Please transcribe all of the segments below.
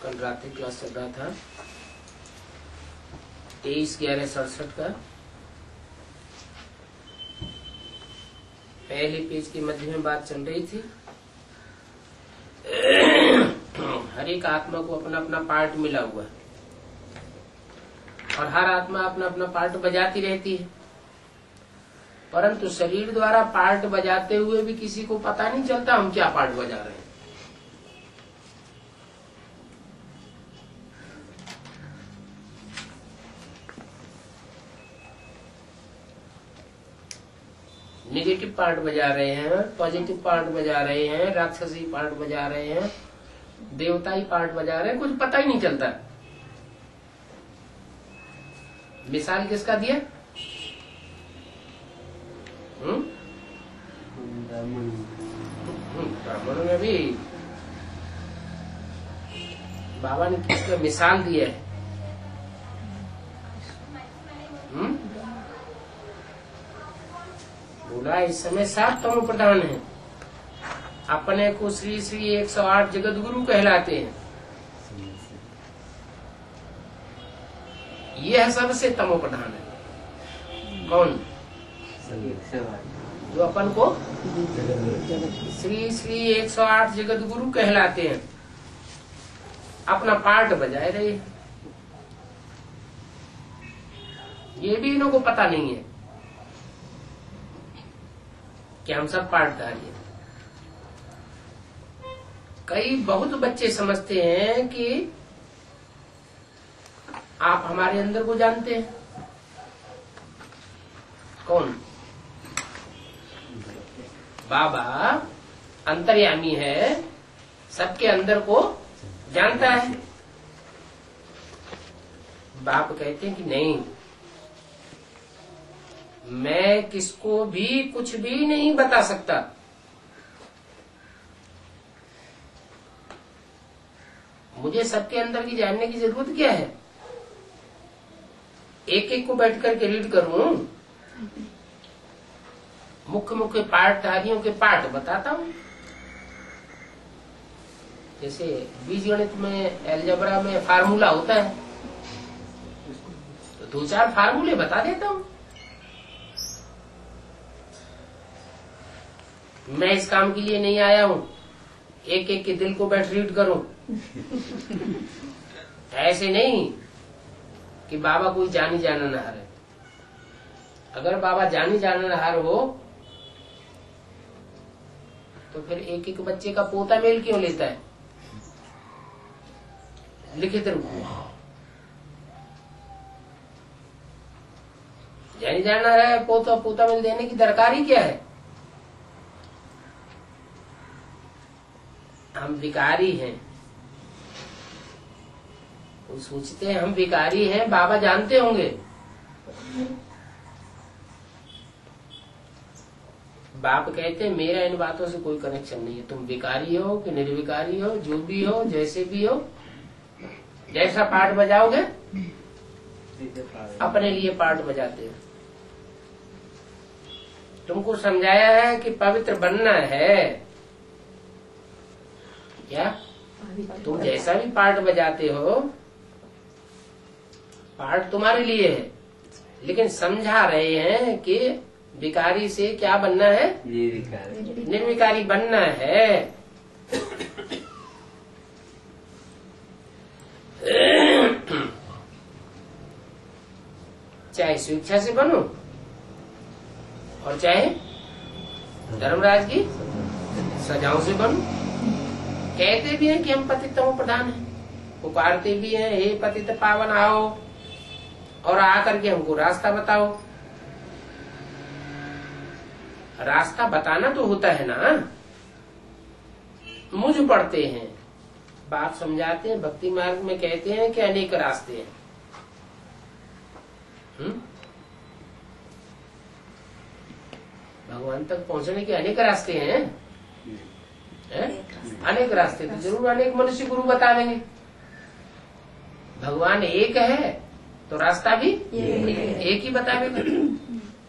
कल रात्रि क्लास चल रहा था 23/11/67 का। पहले पेज के मध्य में बात चल रही थी। हर एक आत्मा को अपना अपना पार्ट मिला हुआ है और हर आत्मा अपना अपना पार्ट बजाती रहती है, परंतु शरीर द्वारा पार्ट बजाते हुए भी किसी को पता नहीं चलता हम क्या पार्ट बजा रहे हैं। नेगेटिव पार्ट बजा रहे हैं, पॉजिटिव पार्ट बजा रहे हैं, राक्षसी पार्ट बजा रहे हैं, देवताई पार्ट बजा रहे हैं, कुछ पता ही नहीं चलता। मिसाल किसका दिया? ब्राह्मण में भी बाबा ने किसका मिसाल दिया है? बोला इस समय 7 तमो प्रधान है, अपने को श्री श्री 108 जगत गुरु कहलाते हैं। यह सबसे तमो प्रधान है। कौन? जो अपन को श्री श्री 108 जगत गुरु कहलाते हैं, अपना पार्ट बजाए रहे हैं। ये भी इन्हों को पता नहीं है कि हम सब पार्टधारी हैं। कई बहुत बच्चे समझते हैं कि आप हमारे अंदर को जानते हैं। कौन? बाबा अंतर्यामी है, सबके अंदर को जानता है। बाप कहते हैं कि नहीं, मैं किसको भी कुछ भी नहीं बता सकता। मुझे सबके अंदर की जानने की जरूरत क्या है? एक एक को बैठ करके रीड करूं, मुख्य मुख्य पार्टधारियों के पार्ट बताता हूं। जैसे बीजगणित में, एलजेब्रा में फार्मूला होता है, तो 2-4 फार्मूले बता देता हूं। मैं इस काम के लिए नहीं आया हूं एक एक के दिल को बैठ रीड करूं। ऐसे नहीं कि बाबा कोई जानी जाननहार है। अगर बाबा जानी जाननहार हो तो फिर एक एक बच्चे का पोता मेल क्यों लेता है लिखित रूप में? जानी जाननहार है, पोता मेल देने की दरकार ही क्या है? हम विकारी हैं, वो सोचते हैं हम विकारी हैं, बाबा जानते होंगे। बाप कहते हैं मेरा इन बातों से कोई कनेक्शन नहीं है। तुम विकारी हो कि निर्विकारी हो, जो भी हो, जैसे भी हो, जैसा पार्ट बजाओगे अपने लिए पार्ट बजाते हो। तुमको समझाया है कि पवित्र बनना है। क्या तुम जैसा भी पार्ट बजाते हो, पार्ट तुम्हारे लिए है, लेकिन समझा रहे हैं कि विकारी से क्या बनना है? निर्विकारी बनना है। चाहे स्वेच्छा से बनो और चाहे धर्मराज की सजाओं से बनो। कहते भी हैं कि हम पतित तमो प्रधान हैं, पुकारते भी हैं हे पतित पावन आओ और आकर के हमको रास्ता बताओ। रास्ता बताना तो होता है ना। मुझ पढ़ते हैं, बाप समझाते हैं, भक्ति मार्ग में कहते हैं कि अनेक रास्ते हैं। भगवान तक पहुंचने के अनेक रास्ते हैं। अनेक रास्ते तो जरूर अनेक मनुष्य गुरु बता देंगे। भगवान एक है तो रास्ता भी एक ही बतावेगा।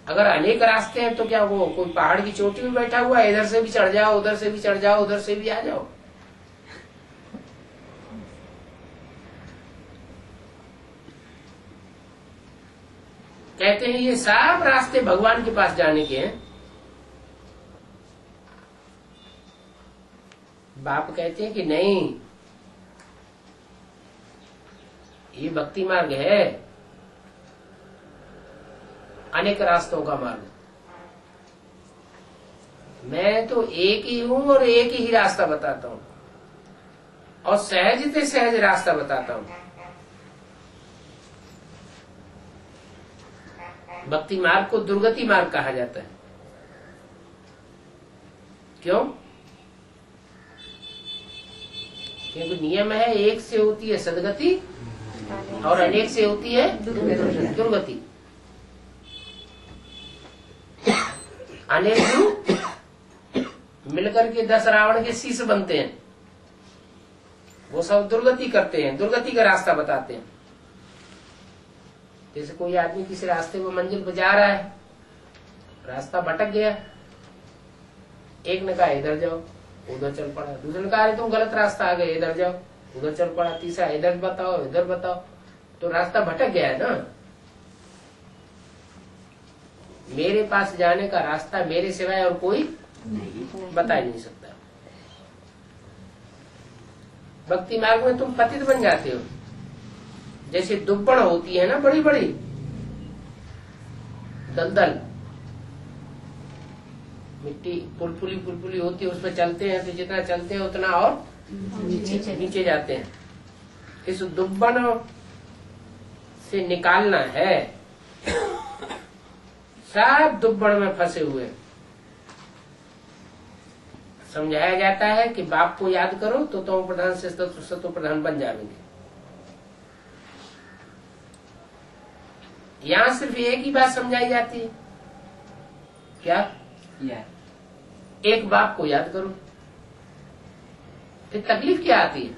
अगर अनेक रास्ते हैं तो क्या वो कोई पहाड़ की चोटी में बैठा हुआ है, इधर से भी चढ़ जाओ, उधर से भी चढ़ जाओ, उधर से भी आ जाओ? कहते हैं ये सब रास्ते भगवान के पास जाने के हैं। बाप कहते हैं कि नहीं, ये भक्ति मार्ग है, अनेक रास्तों का मार्ग। मैं तो एक ही हूं और एक ही रास्ता बताता हूं, और सहज से सहज रास्ता बताता हूं। भक्ति मार्ग को दुर्गति मार्ग कहा जाता है। क्यों? क्योंकि नियम है, एक से होती है सदगति और अनेक से होती है दुर्गति। अनेक मिलकर के 10 रावण के शीश बनते हैं, वो सब दुर्गति करते हैं, दुर्गति का रास्ता बताते हैं। जैसे कोई आदमी किसी रास्ते में मंजिल पर जा रहा है, रास्ता भटक गया, एक ने कहा इधर जाओ, उधर चल पड़ा, दूसरे ने कहा तुम गलत रास्ता आ गए, इधर जाओ, उधर चल पड़ा, तीसरा इधर बताओ, इधर बताओ, तो रास्ता भटक गया है ना। मेरे पास जाने का रास्ता मेरे सिवाय और कोई बता ही नहीं सकता। भक्ति मार्ग में तुम पतित बन जाते हो। जैसे दुब्बड़ होती है ना, बड़ी बड़ी दलदल मिट्टी पुलपुली होती है, उसमें चलते हैं तो जितना चलते हैं उतना और नीचे जाते हैं। इस दुब्बड़ से निकालना है। सब दुब्बड़ में फंसे हुए। समझाया जाता है कि बाप को याद करो तो तुम प्रधान से सत्व प्रधान बन जाएंगे। यहाँ सिर्फ एक ही बात समझाई जाती है, क्या? एक बाप को याद करो। फिर तकलीफ क्या आती है?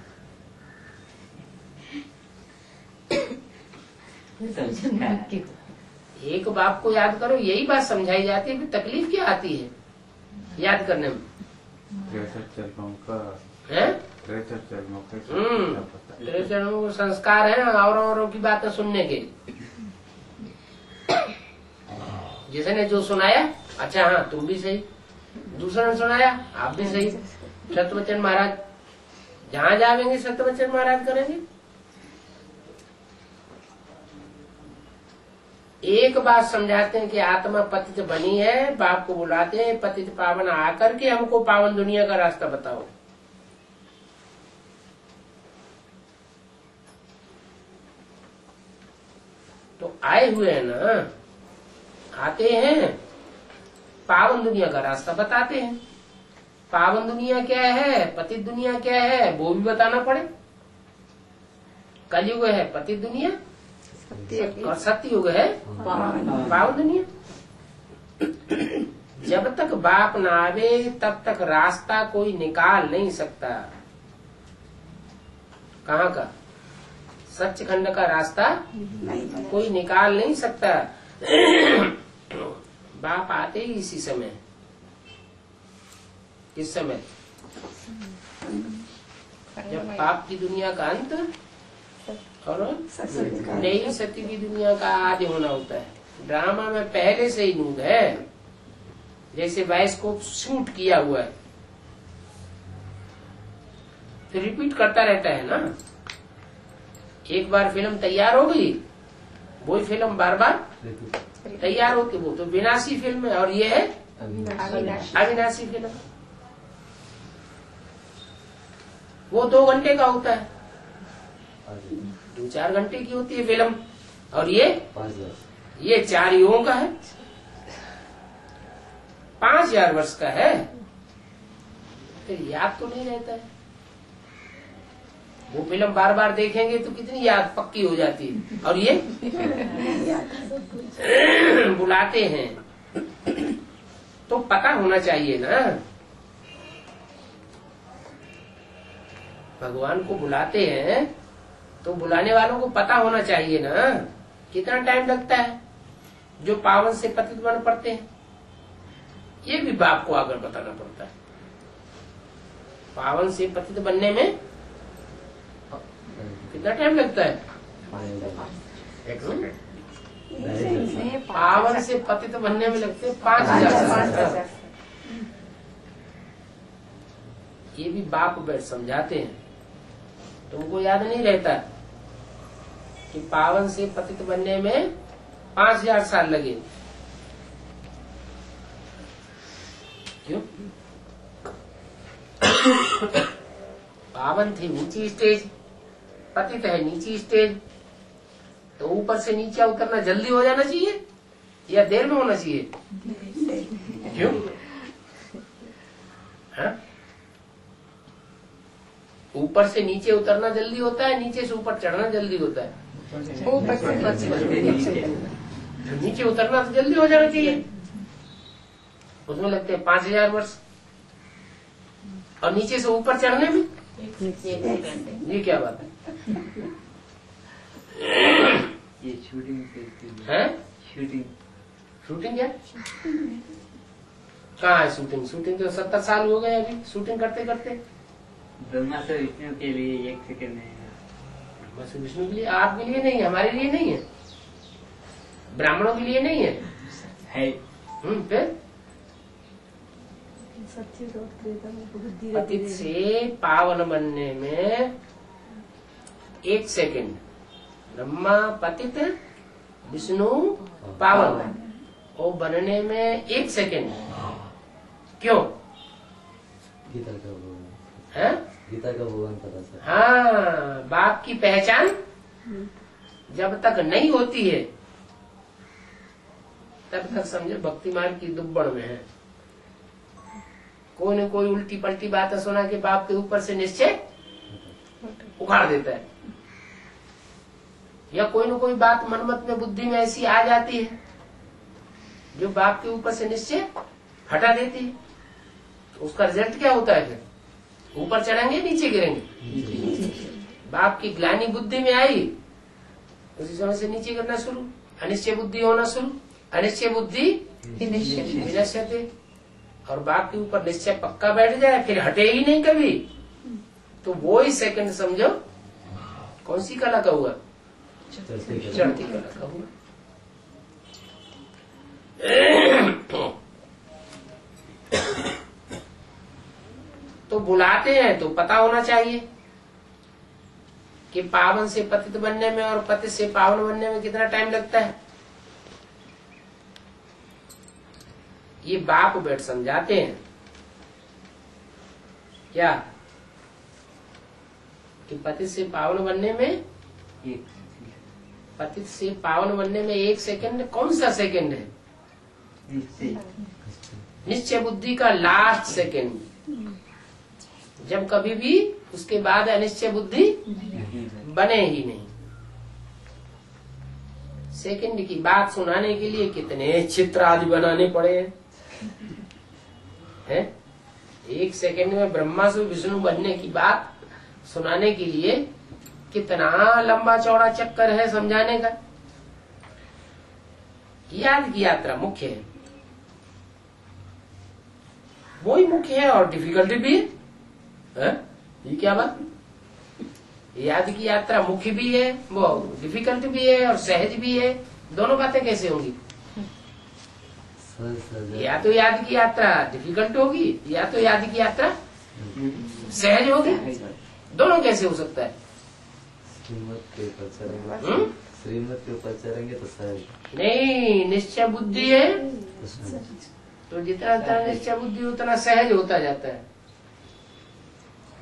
एक बाप को याद करो, यही बात समझाई जाती है। फिर तकलीफ क्या आती है याद करने में? संस्कार है औरों की बातें सुनने के। जिसने जो सुनाया, अच्छा हाँ तुम भी सही, दूसरे ने सुनाया आप भी सही। सत्यवचन महाराज जहाँ जाएंगे सत्यवचन महाराज करेंगे। एक बात समझाते हैं कि आत्मा पतित बनी है, बाप को बुलाते हैं पतित पावन आकर के हमको पावन दुनिया का रास्ता बताओ। तो आए हुए हैं ना, आते हैं पावन दुनिया का रास्ता बताते हैं। पावन दुनिया क्या है, पतित दुनिया क्या है, वो भी बताना पड़े। कलयुग है पतित दुनिया और सत्ययुग है पावन दुनिया। जब तक बाप ना आवे तब तक रास्ता कोई निकाल नहीं सकता। कहाँ का? सच्चिखंड का रास्ता कोई निकाल नहीं सकता। बाप आते ही इसी समय। किस समय? जब पाप की दुनिया का अंत और नई सत्य की दुनिया का आदि होना होता है। ड्रामा में पहले से ही नूद है, जैसे बाइस्कोप शूट किया हुआ है, तो रिपीट करता रहता है ना। एक बार फिल्म तैयार हो गई, वही फिल्म बार बार तैयार होती, वो तो विनाशी फिल्म है और ये है अविनाशी फिल्म। वो 2 घंटे का होता है, 2-4 घंटे की होती है फिल्म, और ये 4 युगों का है, 5000 वर्ष का है। फिर याद तो नहीं रहता है। वो फिल्म बार बार देखेंगे तो कितनी याद पक्की हो जाती है। और ये बुलाते हैं तो पता होना चाहिए ना। भगवान को बुलाते हैं तो बुलाने वालों को पता होना चाहिए ना। कितना टाइम लगता है जो पावन से पतित बन पड़ते हैं, ये भी बाप को आकर बताना पड़ता है। पावन से पतित बनने में कितना टाइम लगता है? पावन से पतित बनने में लगते 5000 साल। ये भी बाप बैठ समझाते हैं, तुमको याद नहीं रहता कि पावन से पतित बनने में 5000 साल लगे। क्यों? पावन थे नीची स्टेज, पतित है नीची स्टेज, तो ऊपर से नीचे उतरना जल्दी हो जाना चाहिए या देर में होना चाहिए? क्यों? ऊपर से नीचे उतरना जल्दी होता है, नीचे से ऊपर चढ़ना जल्दी होता है? नीचे उतरना तो जल्दी हो जाना चाहिए, उसमें लगते हैं 5000 वर्ष, और नीचे से ऊपर चढ़ने में ये क्या बात है? ये शूटिंग है? शूटिंग क्या? कहाँ है शूटिंग? शूटिंग तो 70 साल हो गए अभी शूटिंग करते करते। ब्रह्मा से विष्णु के लिए 1 सेकंड है। ब्रह्मा से विष्णु के लिए, आपके लिए नहीं, हमारे लिए नहीं है, ब्राह्मणों के लिए नहीं है। फिर पतित से पावन बनने में 1 सेकंड, ब्रह्मा पतित विष्णु पावन, वो बनने में 1 सेकंड। क्यों? गीता का है? गीता का भगवान पता सर। हाँ, बाप की पहचान जब तक नहीं होती है तब तक समझे भक्ति मार्ग की दुब्बड़ में है। कोई न कोई उल्टी पलटी बातें सुना के बाप के ऊपर से निश्चय उखाड़ देता है, या कोई न कोई बात मनमत में बुद्धि में ऐसी आ जाती है जो बाप के ऊपर से निश्चय हटा देती है। तो उसका रिजल्ट क्या होता है? फिर ऊपर चढ़ेंगे नीचे गिरेंगे। बाप की ग्लानि बुद्धि में आई, उसी समय से नीचे गिरना शुरू, अनिश्चय बुद्धि होना शुरू। अनिश्चय बुद्धि विनश्यते, और बाप के ऊपर निश्चय पक्का बैठ जाए, फिर हटे ही नहीं कभी, तो वो ही सेकंड समझो कौन सी कला का हुआ? चढ़ती कला का हुआ। तो बुलाते हैं तो पता होना चाहिए कि पावन से पतित बनने में और पतित से पावन बनने में कितना टाइम लगता है। ये बाप बैठ समझाते हैं क्या कि पतित से पावन बनने में, पतित से पावन बनने में 1 सेकंड कौन सा सेकंड है? निश्चय बुद्धि का लास्ट सेकंड, जब कभी भी उसके बाद अनिश्चय बुद्धि बने ही नहीं। सेकंड की बात सुनाने के लिए कितने चित्र आदि बनाने पड़े हैं? 1 सेकंड में ब्रह्मा से विष्णु बनने की बात सुनाने के लिए कितना लंबा चौड़ा चक्कर है समझाने का। याद की यात्रा मुख्य है, वही मुख्य है, और डिफिकल्टी भी है। ये क्या बात? याद की यात्रा मुख्य भी है, वो डिफिकल्ट भी है, और सहज भी है। दोनों बातें कैसे होंगी? या तो याद की यात्रा डिफिकल्ट होगी, या तो याद की यात्रा सहज होगी। दोनों कैसे हो सकता है? श्रीमत के ऊपर चलेंगे तो सहज नहीं, निश्चय बुद्धि है तो जितना निश्चय बुद्धि उतना सहज होता जाता है,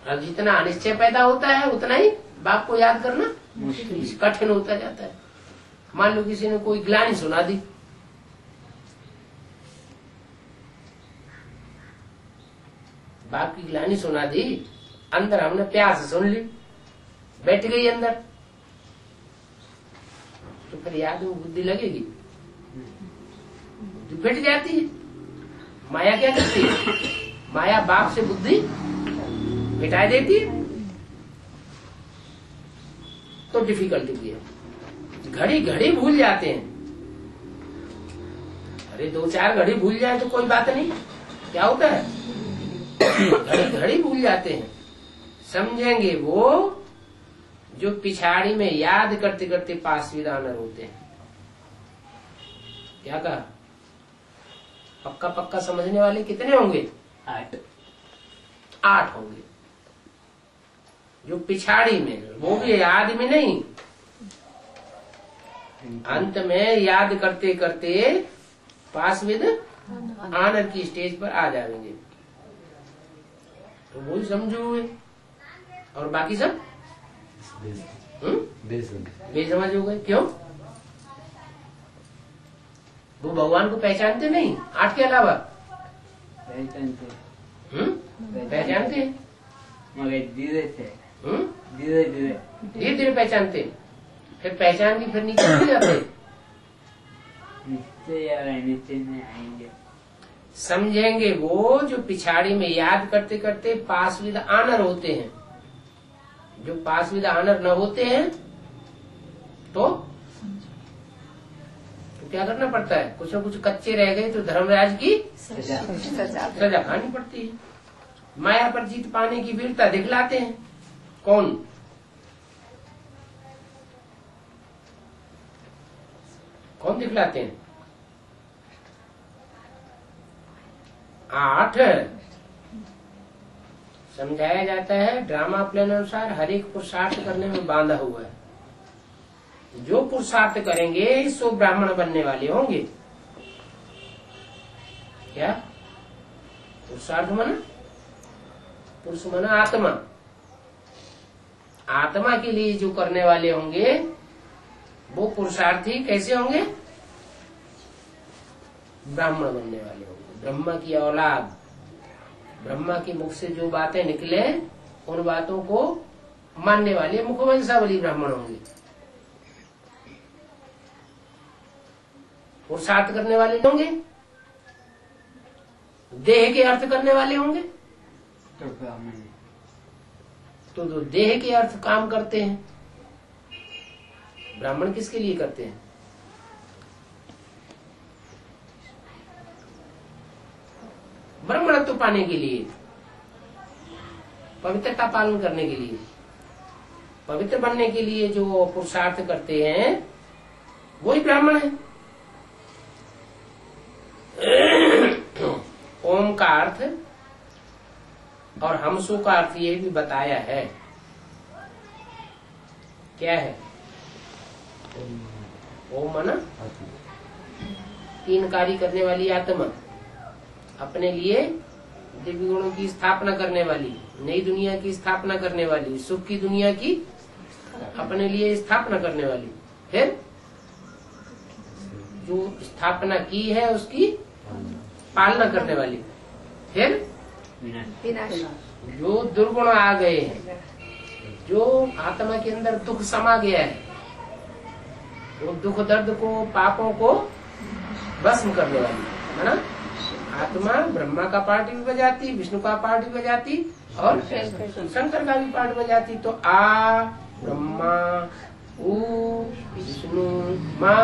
और जितना अनिश्चय पैदा होता है उतना ही बाप को याद करना कठिन होता जाता है। मान लो किसी ने कोई ग्लानि सुना दी, बाप की ग्लानि सुना दी, अंदर हमने प्यार से सुन ली, बैठ गई अंदर, तो फिर याद में बुद्धि लगेगी, बुद्धि बैठ जाती है। माया क्या करती है? माया बाप से बुद्धि मिटा देती है, तो डिफिकल्टी भी है। घड़ी घड़ी भूल जाते हैं, अरे 2-4 घड़ी भूल जाए तो कोई बात नहीं, क्या होता है? घड़ी घड़ी भूल जाते हैं। समझेंगे वो जो पिछाड़ी में याद करते करते पास विदानर होते हैं, क्या कहा? पक्का पक्का समझने वाले कितने होंगे? 8। 8 होंगे। जो पिछाड़ी में, वो भी याद में नहीं, अंत में याद करते करते पास विद आनर की स्टेज पर आ जाएंगे। तो वही समझो हुए, और बाकी सब बेसमझ हो गए। क्यों? वो भगवान को पहचानते नहीं 8 के अलावा। पहचानते मगर धीरे से, धीरे धीरे पहचानते, फिर पहचान की फिर नीचे नहीं जाते। निश्चय और अनिश्चय में आएंगे। समझेंगे वो जो पिछाड़ी में याद करते करते पास विद आनर होते हैं। जो पास विद आनर न होते हैं तो क्या करना पड़ता है? कुछ न कुछ कच्चे रह गए तो धर्मराज की सजा खानी पड़ती है। माया पर जीत पाने की वीरता दिखलाते हैं। कौन? कौन दिखलाते हैं? 8 समझाया जाता है ड्रामा प्लान अनुसार हर एक पुरुषार्थ करने में बांधा हुआ है। जो पुरुषार्थ करेंगे सो ब्राह्मण बनने वाले होंगे। क्या पुरुषार्थ माना? पुरुष माना आत्मा। आत्मा के लिए जो करने वाले होंगे वो पुरुषार्थी कैसे होंगे? ब्राह्मण बनने वाले होंगे। ब्रह्मा की औलाद, ब्रह्मा के मुख से जो बातें निकले उन बातों को मानने वाले मुखवंशावली ब्राह्मण होंगे। पुरुषार्थ करने वाले होंगे, देह के अर्थ करने वाले होंगे। तो ब्राह्मण, तो जो देह के अर्थ काम करते हैं, ब्राह्मण किसके लिए करते हैं? ब्राह्मणत्व पाने के लिए, पवित्रता पालन करने के लिए, पवित्र बनने के लिए जो पुरुषार्थ करते हैं वही ब्राह्मण है। ओम का अर्थ और हमसो का अर्थ ये भी बताया है। क्या है? ओम माना 3 कार्य करने वाली आत्मा, अपने लिए दिव्य गुणों की स्थापना करने वाली, नई दुनिया की स्थापना करने वाली, सुख की दुनिया की अपने लिए स्थापना करने वाली, फिर जो स्थापना की है उसकी पालना करने वाली, फिर विनाश। जो दुर्गुण आ गए हैं, जो आत्मा के अंदर दुख समा गया है, वो दुख दर्द को, पापों को भस्म करने वाली है ना। आत्मा ब्रह्मा का पार्ट भी बजाती, विष्णु का पार्ट भी बजाती और शंकर का भी पार्ट बजाती। तो आ ब्रह्मा, ऊ विष्णु, माँ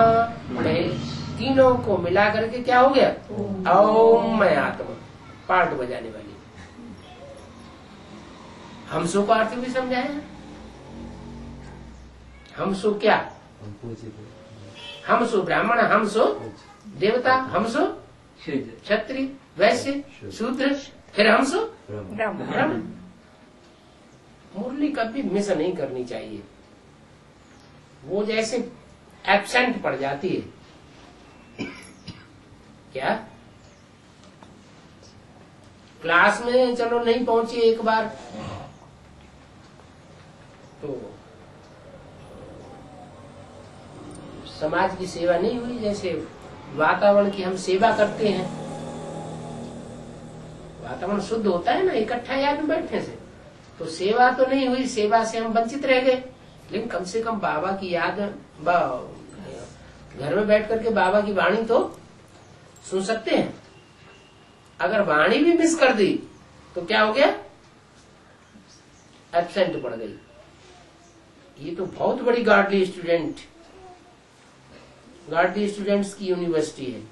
तीनों को मिला करके क्या हो गया? ओम मैं आत्मा पार्ट बजाने वाली। हमसो का अर्थ भी समझाया। हमसो क्या? हमसो ब्राह्मण, हमसो देवता, हमसो क्षत्रिय, वैश्य, शूद्र, फिर हमसो ब्राह्मण। मुरली कभी मिस नहीं करनी चाहिए। वो जैसे एब्सेंट पड़ जाती है। क्या क्लास में चलो नहीं पहुंची एक बार तो समाज की सेवा नहीं हुई। जैसे वातावरण की हम सेवा करते हैं, वातावरण शुद्ध होता है ना इकट्ठा याद में बैठने से, तो सेवा तो नहीं हुई, सेवा से हम वंचित रह गए। लेकिन कम से कम बाबा की याद, घर में बैठ करके बाबा की वाणी तो सुन सकते हैं। अगर वाणी भी मिस कर दी तो क्या हो गया? एब्सेंट पड़ गई। ये तो बहुत बड़ी गार्डली स्टूडेंट्स की यूनिवर्सिटी है।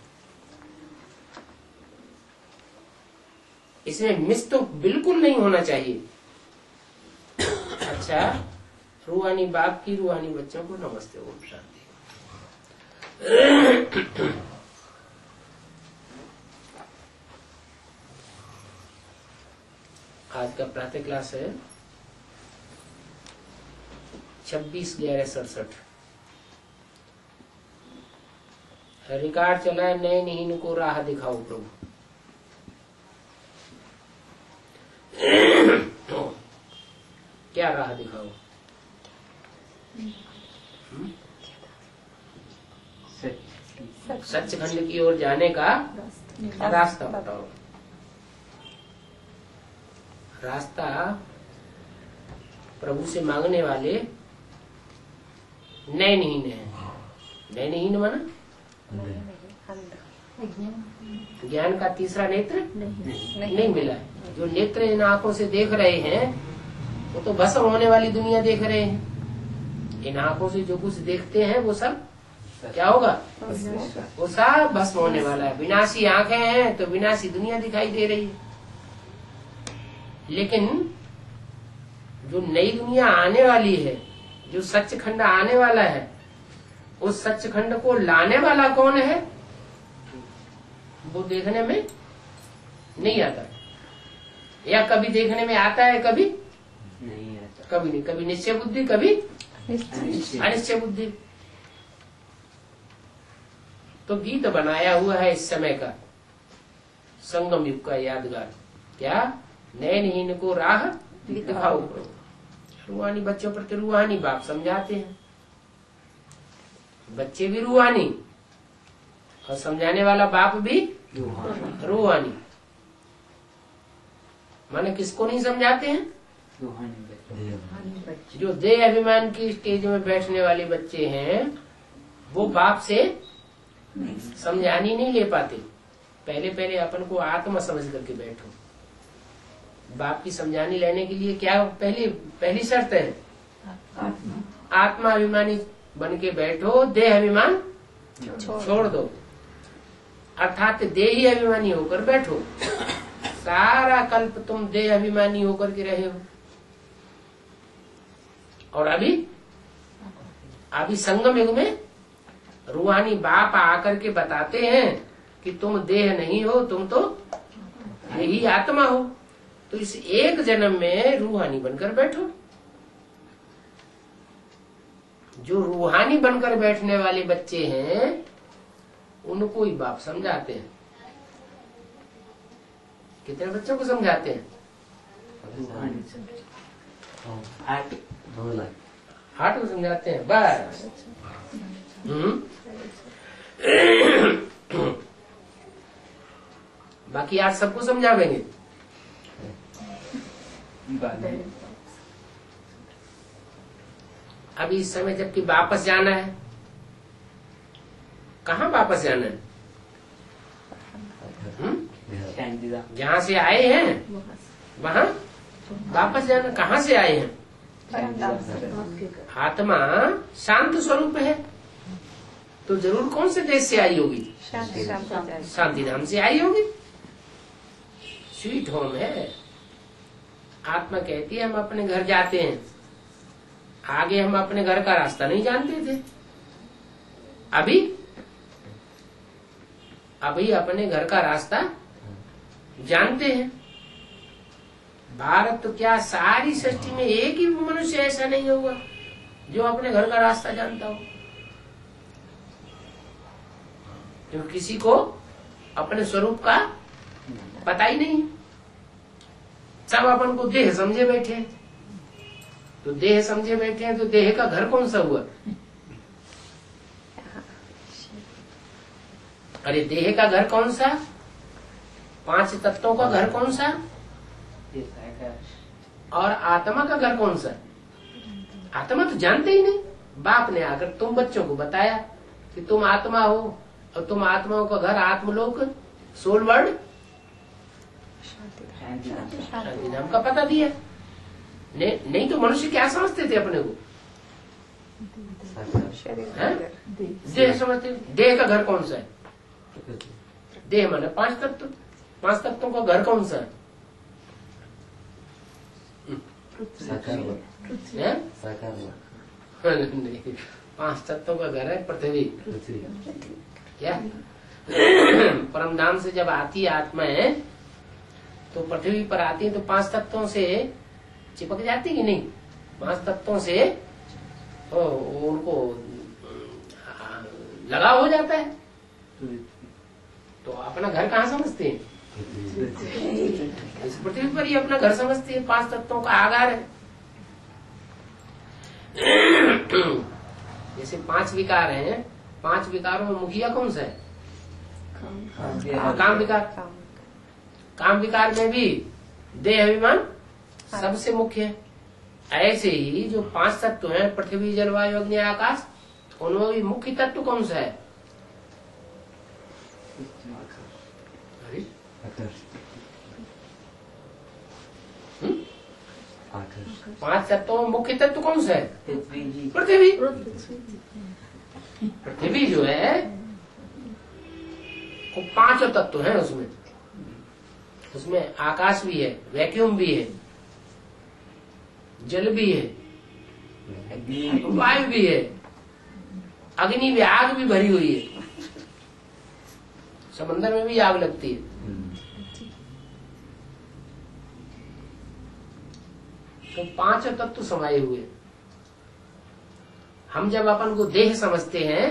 इसमें मिस तो बिल्कुल नहीं होना चाहिए। अच्छा, रूहानी बाप की रूहानी बच्चों को नमस्ते, ओम शांति। का प्रातः क्लास है 26/11/67। रिकॉर्ड चला है, नए नहीं को राह दिखाओ प्रभु। क्या राह दिखाओ? सच्चखंड की ओर जाने का रास्ता बताओ। रास्ता प्रभु से मांगने वाले नयनहीन है। नयनहीन माना ज्ञान का तीसरा नेत्र नहीं मिला है। जो नेत्र इन आंखों से देख रहे हैं वो तो भस्म होने वाली दुनिया देख रहे हैं। इन आंखों से जो कुछ देखते हैं वो सब क्या होगा? वो सब भस्म होने वाला है। विनाशी आंखें हैं तो विनाशी दुनिया दिखाई दे रही है। लेकिन जो नई दुनिया आने वाली है, जो सच्चखंड आने वाला है, उस सच्चखंड को लाने वाला कौन है? वो देखने में नहीं आता, या कभी देखने में आता है, कभी नहीं आता। कभी नहीं। कभी निश्चय बुद्धि, कभी अनिश्चय बुद्धि। तो गीत बनाया हुआ है इस समय का, संगम युग का यादगार। क्या? नयनहीन को राह दिखाओ। रूहानी बच्चों पर रूहानी बाप समझाते हैं। बच्चे भी रूहानी और समझाने वाला बाप भी रूहानी। माने किसको नहीं समझाते हैं? जो देह अभिमान की स्टेज में बैठने वाले बच्चे हैं वो बाप से समझानी नहीं ले पाते। पहले अपन को आत्मा समझ करके बैठो। बाप की समझानी लेने के लिए क्या पहली शर्त है? आत्मा अभिमानी बन के बैठो, देह अभिमान छोड़ दो। अर्थात देही अभिमानी होकर बैठो। सारा कल्प तुम देह अभिमानी होकर के रहे हो, और अभी संगम युग में रूहानी बाप आकर के बताते हैं कि तुम देह नहीं हो, तुम तो देही आत्मा हो। तो इस एक जन्म में रूहानी बनकर बैठो। जो रूहानी बनकर बैठने वाले बच्चे हैं उनको ही बाप समझाते हैं। कितने बच्चों को समझाते हैं? 8 को समझाते हैं बस। बाकी 8 सबको समझावेंगे। अभी इस समय जबकि वापस जाना है, कहाँ वापस जाना है? जहाँ से आए हैं वहाँ वापस जाना। कहाँ से आए हैं? आत्मा शांत स्वरूप है तो जरूर कौन से देश से आई होगी? शांति धाम से आई होगी। स्वीट होम है। आत्मा कहती है हम अपने घर जाते हैं। आगे हम अपने घर का रास्ता नहीं जानते थे, अभी अपने घर का रास्ता जानते हैं। भारत तो क्या सारी सृष्टि में एक ही मनुष्य ऐसा नहीं होगा जो अपने घर का रास्ता जानता हो। क्योंकि किसी को अपने स्वरूप का पता ही नहीं। सब अपन को देह समझे बैठे हैं। तो देह समझे बैठे हैं तो देह का घर कौन सा हुआ? अरे देह का घर कौन सा? 5 तत्वों का घर कौन सा? और आत्मा का घर कौन सा? आत्मा तो जानते ही नहीं। बाप ने आकर तुम बच्चों को बताया कि तुम आत्मा हो, और तुम आत्माओं का घर आत्मलोक सोल वर्ल्ड शांति नाम का पता दिया। नहीं तो मनुष्य क्या समझते थे अपने को? देह समझते। देह का घर कौन सा है? देह माने 5 तत्व। 5 तत्वों का घर कौन सा है? नहीं, 5 तत्वों का घर है पृथ्वी। क्या? परमधाम से जब आती आत्मा है तो पृथ्वी पर आती है तो 5 तत्वों से चिपक जाती कि नहीं? 5 तत्वों से उनको लगाव हो जाता है। तो अपना घर कहाँ समझते हैं? इस पृथ्वी पर ही अपना घर समझते हैं। 5 तत्वों का आगार है। जैसे 5 विकार हैं, 5 विकारों में मुखिया कौन सा है? काम विकार। काम विकार में भी देह अभिमान सबसे मुख्य है। ऐसे ही जो 5 तत्व हैं, पृथ्वी जल वायु अग्नि आकाश, उनमें भी मुख्य तत्व कौन सा है? आकाश। 5 तत्वों में मुख्य तत्व कौन सा है? पृथ्वी। पृथ्वी जो है वो 5 तत्व हैं उसमें। उसमें आकाश भी है, वैक्यूम भी है, जल भी है, वायु भी है, अग्नि भी, आग भी भरी हुई है। समंदर में भी आग लगती है। तो 5 तत्व समाये हुए। हम जब अपन को देह समझते हैं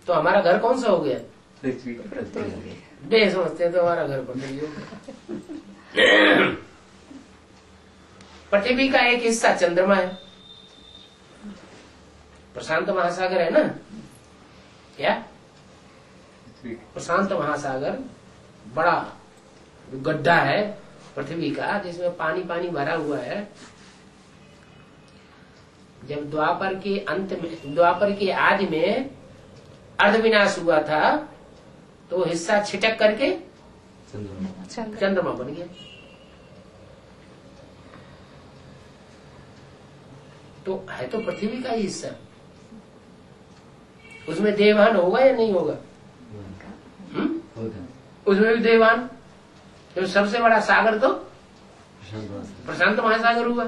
तो हमारा घर कौन सा हो गया? पृथ्वी। देह समझते हैं तो हमारा घर पृथ्वी हो गया। पृथ्वी का एक हिस्सा चंद्रमा है। प्रशांत महासागर है ना? क्या? प्रशांत महासागर बड़ा गड्ढा है पृथ्वी का, जिसमें पानी पानी भरा हुआ है। जब द्वापर के अंत में, द्वापर के आदि में अर्धविनाश हुआ था तो हिस्सा छिटक करके चंद्रमा बन गया। तो है तो पृथ्वी का ही हिस्सा। उसमें देवान होगा या नहीं होगा? उसमें भी देवान। तो सबसे बड़ा सागर तो प्रशांत महासागर हुआ।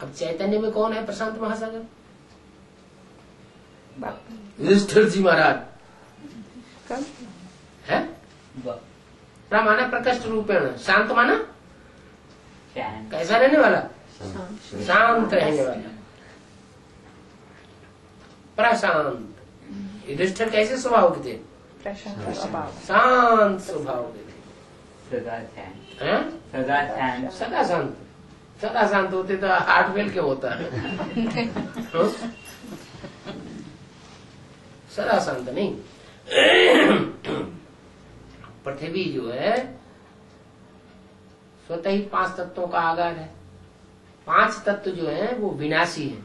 अब चैतन्य में कौन है प्रशांत महासागर? युधिष्ठिर जी महाराज है। प्रमाना प्रकट रूपेण, शांत माना कैसा रहने वाला? शांत रहने वाला, प्रशांत। युधिष्ठिर कैसे स्वभाव के थे? शांत स्वभाव के थे। सदा शांत। सदा शांत होते तो हार्ट फेल क्यों होता है? सदा शांत नहीं। पृथ्वी जो है स्वतः ही 5 तत्वों का आगार है। 5 तत्व जो है वो विनाशी है।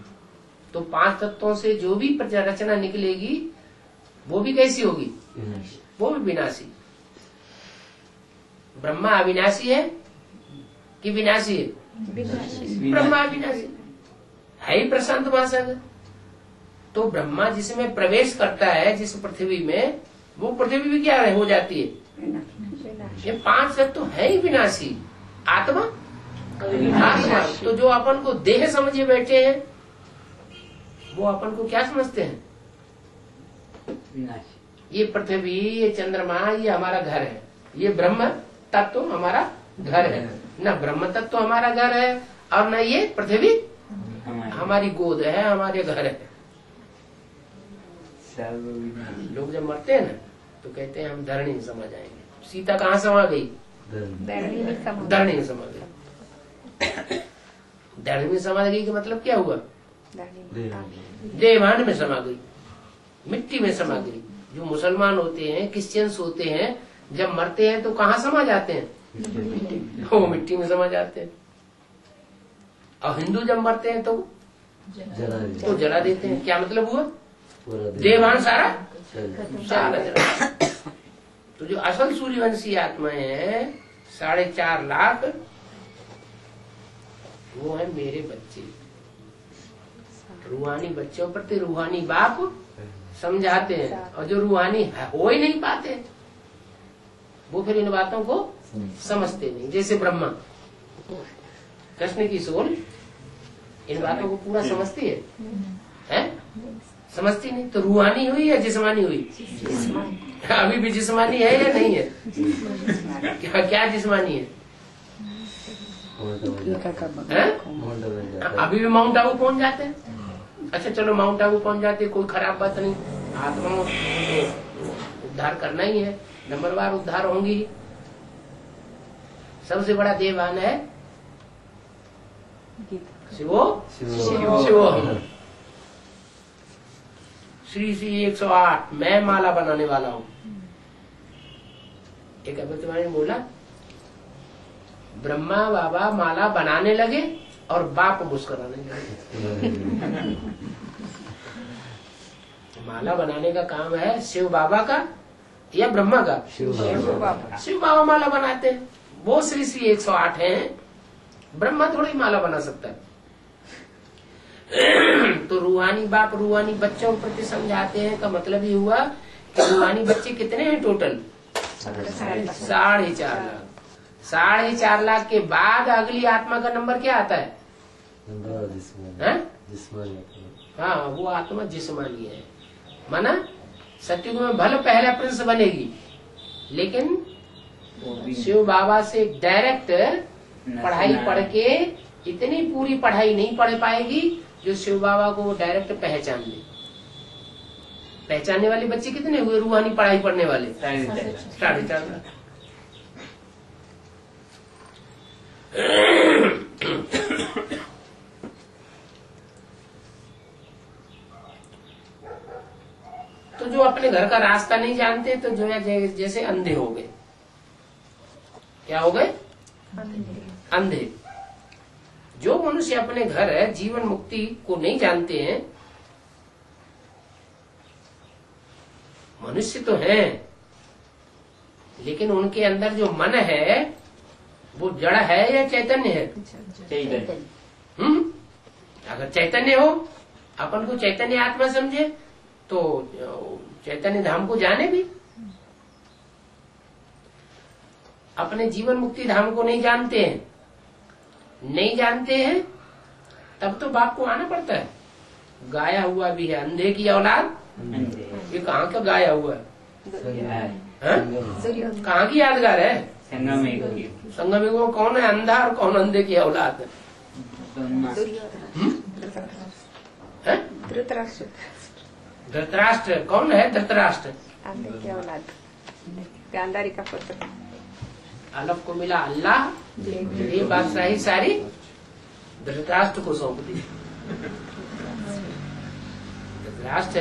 तो 5 तत्वों से जो भी रचना निकलेगी वो भी कैसी होगी? वो भी विनाशी। ब्रह्मा अविनाशी है कि विनाशी है? ब्रह्मा अविनाशी है ही प्रशांत महासागर। तो ब्रह्मा जिसमें प्रवेश करता है, जिस पृथ्वी में, वो पृथ्वी भी क्या हो जाती है? ये 5 तत्व है ही विनाशी। आत्मा आत्मा तो जो अपन को देह समझे बैठे हैं वो अपन को क्या समझते हैं? ये पृथ्वी, ये चंद्रमा, ये हमारा घर है। ये ब्रह्म तत्व हमारा घर है। न ब्रह्म तत्व हमारा घर है और न ये पृथ्वी हमारी गोद है, हमारे घर है। लोग जब मरते हैं ना तो कहते हैं हम धरणी में समा जाएंगे। सीता कहाँ समा गई? धरणी में समा गई। धरणी में समा गई का मतलब क्या हुआ? देवान में समा गई, मिट्टी में समा गई। जो मुसलमान होते हैं, क्रिश्चियंस होते हैं, जब मरते हैं तो कहाँ समा जाते हैं? वो मिट्टी में समा जाते हैं। और हिंदू जब मरते हैं तो जला देते हैं। क्या मतलब हुआ? देवान सारा जला। तो जो असल सूर्यवंशी आत्माएं हैं 4.5 लाख, वो है मेरे बच्चे। रूहानी बच्चों प्रति रूहानी बाप समझाते हैं, और जो रूहानी हो ही नहीं पाते वो फिर इन बातों को समझते नहीं। जैसे ब्रह्मा, कृष्ण की सोल इन बातों को पूरा समझती है? समझती नहीं। तो रूहानी हुई या जिस्मानी हुई? अभी भी जिस्मानी है या नहीं है? क्या जिस्मानी है? अभी भी माउंट आबू पहुंच जाते हैं। अच्छा चलो माउंट आबू पहुंच जाते, कोई खराब बात नहीं। आत्मा को उद्धार करना ही है, नंबरवार उद्धार होंगी। सबसे बड़ा देवान है शिवो शिवो। श्री श्री 108 मैं माला बनाने वाला हूँ। एक अभी तुम्हारे बोला ब्रह्मा बाबा माला बनाने लगे और बाप मुस्कुराने लगे। माला बनाने का काम है शिव बाबा का या ब्रह्मा का? शिव बाबा माला बनाते हैं, वो श्री श्री 108 हैं। ब्रह्मा थोड़ी माला बना सकता है। तो रूहानी बाप रूहानी बच्चों के प्रति समझाते हैं का मतलब ये हुआ कि रूहानी बच्चे कितने हैं टोटल? 4.5 लाख। 4.5 लाख के बाद अगली आत्मा का नंबर क्या आता है? हाँ, वो आत्मा जिस्मानी है। माना सत्युग में भले पहला प्रिंस बनेगी, लेकिन शिव बाबा से डायरेक्ट पढ़ाई पढ़ के इतनी पूरी पढ़ाई नहीं पढ़ पाएगी जो शिव बाबा को डायरेक्ट पहचान ले। पहचानने वाले बच्चे कितने हुए रूहानी पढ़ाई पढ़ने वाले? 4.5 लाख। तो जो अपने घर का रास्ता नहीं जानते तो जो है जैसे अंधे हो गए। क्या हो गए? अंधे। जो मनुष्य अपने घर है जीवन मुक्ति को नहीं जानते हैं, मनुष्य तो हैं लेकिन उनके अंदर जो मन है वो जड़ है या चैतन्य है? चैतन्य। अगर चैतन्य हो, अपन को चैतन्य आत्मा समझे तो चैतन्य धाम को जाने भी। अपने जीवन मुक्ति धाम को नहीं जानते हैं, तब तो बाप को आना पड़ता है। गाया हुआ भी है अंधे की औलाद। ये कहाँ का गाया हुआ है? कहाँ की यादगार है? संगम युग में कौन है अंधा और कौन अंधे की औलाद है? धृतराष्ट्र कौन है? धृतराष्ट्र अंधे की औलाद, गांधारी का पुत्र। अलग को मिला अल्लाह, ये बादशाही सारी धृतराष्ट्र को सौंप दी। धृतराष्ट्र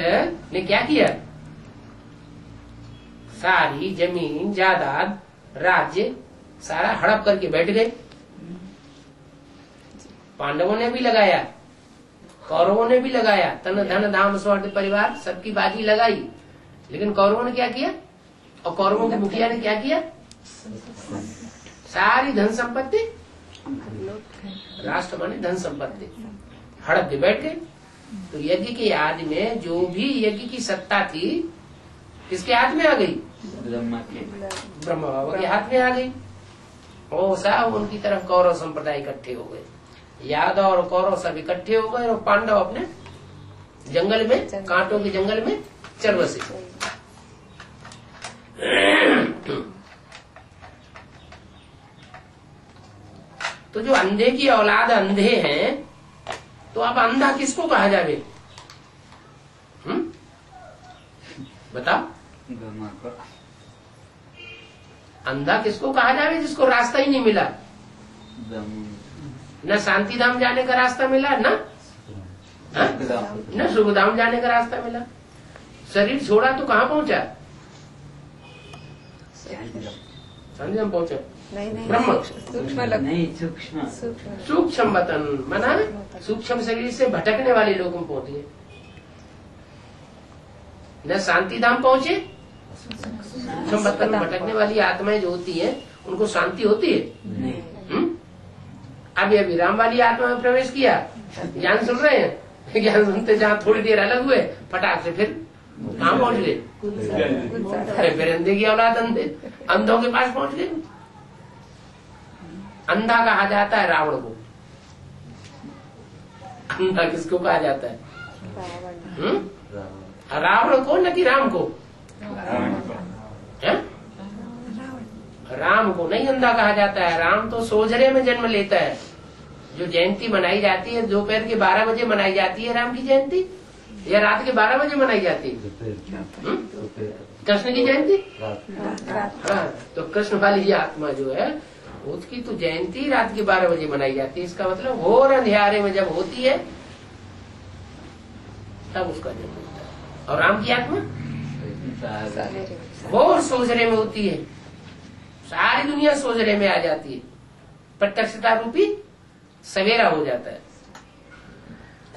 ने क्या किया? सारी जमीन जायदाद राज्य सारा हड़प करके बैठ गए। पांडवों ने भी लगाया, कौरवों ने भी लगाया, तन धन धाम स्वर्ण परिवार सबकी बाजी लगाई, लेकिन कौरवों ने क्या किया? और कौरवों के मुखिया ने क्या किया? सारी धन संपत्ति, राष्ट्र माने धन संपत्ति, हड़प के बैठ गए। तो यज्ञ के याद में जो भी यज्ञ की सत्ता थी किसके हाथ में आ गई? ब्रह्मा बाबा के हाथ में आ गई। और सब उनकी तरफ कौरव संप्रदाय इकट्ठे हो गए, यादव और कौरव सब इकट्ठे हो गए और पांडव अपने जंगल में, कांटों के जंगल में चल बसे। तो जो अंधे की औलाद अंधे हैं, तो अब अंधा किसको कहा जावे? बताओ, अंधा किसको कहा जावे? जिसको रास्ता ही नहीं मिला, न शांति धाम जाने का रास्ता मिला, न सुखधाम जाने का रास्ता मिला। शरीर छोड़ा तो कहाँ पहुंचा? शांति धाम पहुंचा? ब्रह्म सूक्ष्म वतन मना सूक्ष्म शरीर से भटकने वाले लोगों में पहुंच गए। न शांति धाम पहुंचे, सूक्ष्म वतन में भटकने वाली आत्माएं जो होती है उनको शांति होती है? अभी अभी राम वाली आत्मा में प्रवेश किया, ज्ञान सुन रहे हैं, ज्ञान सुनते जहाँ थोड़ी देर अलग हुए, फटाक से फिर कहाँ पहुंच गए? फिर अंधे की औलाद अंधों के पास पहुंच गए। अंधा कहा जाता है रावण को। अंधा किसको कहा जाता है? रावण को, न कि राम को? हैं? राम को नहीं अंधा कहा जाता है। राम तो सोजरे में जन्म लेता है। जो जयंती मनाई जाती है दोपहर के 12 बजे मनाई जाती है राम की जयंती, या रात के 12 बजे मनाई जाती है कृष्ण की जयंती? हाँ, तो कृष्ण वाली ये आत्मा जो है उसकी तो जयंती रात के 12 बजे मनाई जाती है। इसका मतलब घोर अंधियारे में जब होती है तब उसका जन्म होता है। और राम की आत्मा घोर सोजरे में होती है। सारी दुनिया सोजरे में आ जाती है। प्रत्यक्षता रूपी सवेरा हो जाता है।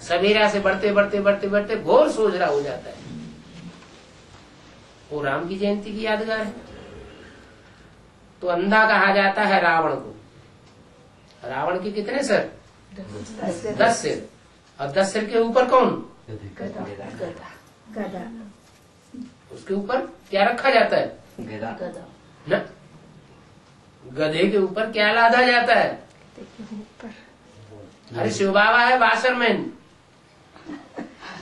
सवेरा से बढ़ते बढ़ते बढ़ते बढ़ते घोर सोजरा हो जाता है। वो राम की जयंती की यादगार है। तो अंधा कहा जाता है रावण को। रावण के कितने सिर? 10 सिर। और 10 सिर के ऊपर कौन? गदा। उसके ऊपर क्या रखा जाता है? न? गधे के ऊपर क्या लादा जाता है? अरे शिव बाबा है वाशरमैन,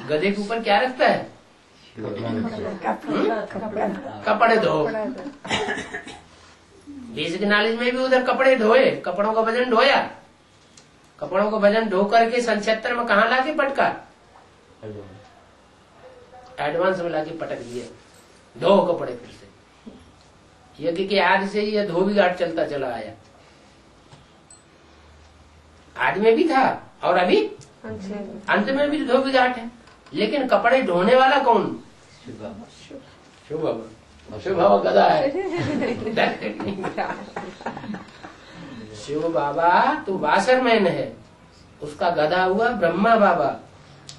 गधे के ऊपर क्या रखता है? कपड़े धो। बेसिक नॉलेज में भी उधर कपड़े धोए, कपड़ों का वजन ढोया, कपड़ों का वजन ढो करके सन 76 में कहाँ लाके पटका? एडवांस में लाके पटक दिया। धो कपड़े फिर से। यज्ञ के आदि से यह धोबी घाट चलता चला आया। आदि में भी था और अभी अंत में भी धोबी घाट है। लेकिन कपड़े ढोने वाला कौन? शिव बाबा। शिव बाबा गधा है। शिव बाबा तो वाशरमैन है, उसका गधा हुआ ब्रह्मा बाबा।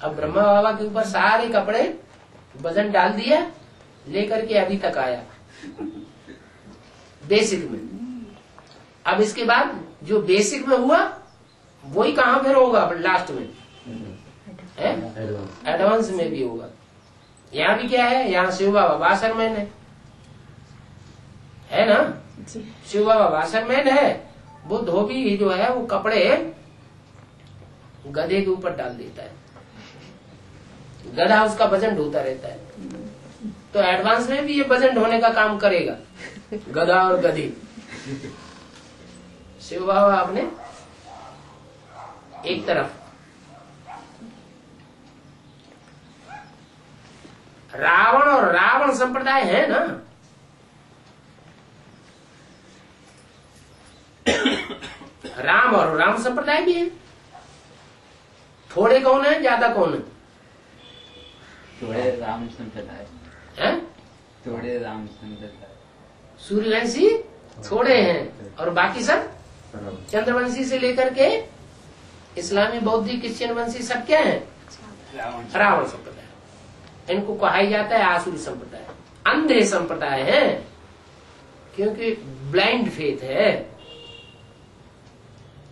अब ब्रह्मा बाबा के ऊपर सारे कपड़े वजन डाल दिया, लेकर के अभी तक आया बेसिक में। अब इसके बाद जो बेसिक में हुआ वही कहाँ फिर होगा लास्ट में? एडवांस में भी होगा। यहाँ भी क्या है? यहाँ शिव बाबा वाशरमैन है ना? शिव बाबा वाशरमैन है। वो धोबी जो है वो कपड़े गधे के ऊपर डाल देता है, गधा उसका वजन ढोता रहता है। तो एडवांस में भी ये वजन ढोने का काम करेगा, गधा और गधी। शिव बाबा आपने एक तरफ, रावण और रावण संप्रदाय है ना? राम और राम संप्रदाय भी है। थोड़े कौन है, ज्यादा कौन है? थोड़े राम संप्रदाय हैं? थोड़े राम संप्रदाय। सूर्यवंशी थोड़े हैं और बाकी सब चंद्रवंशी से लेकर के इस्लामी, बौद्धिक, क्रिश्चियन वंशी सब क्या है? रावण संप्रदाय। इनको कहा जाता है आसुरी संप्रदाय, अंधे संप्रदाय है, क्योंकि ब्लाइंड फेथ है।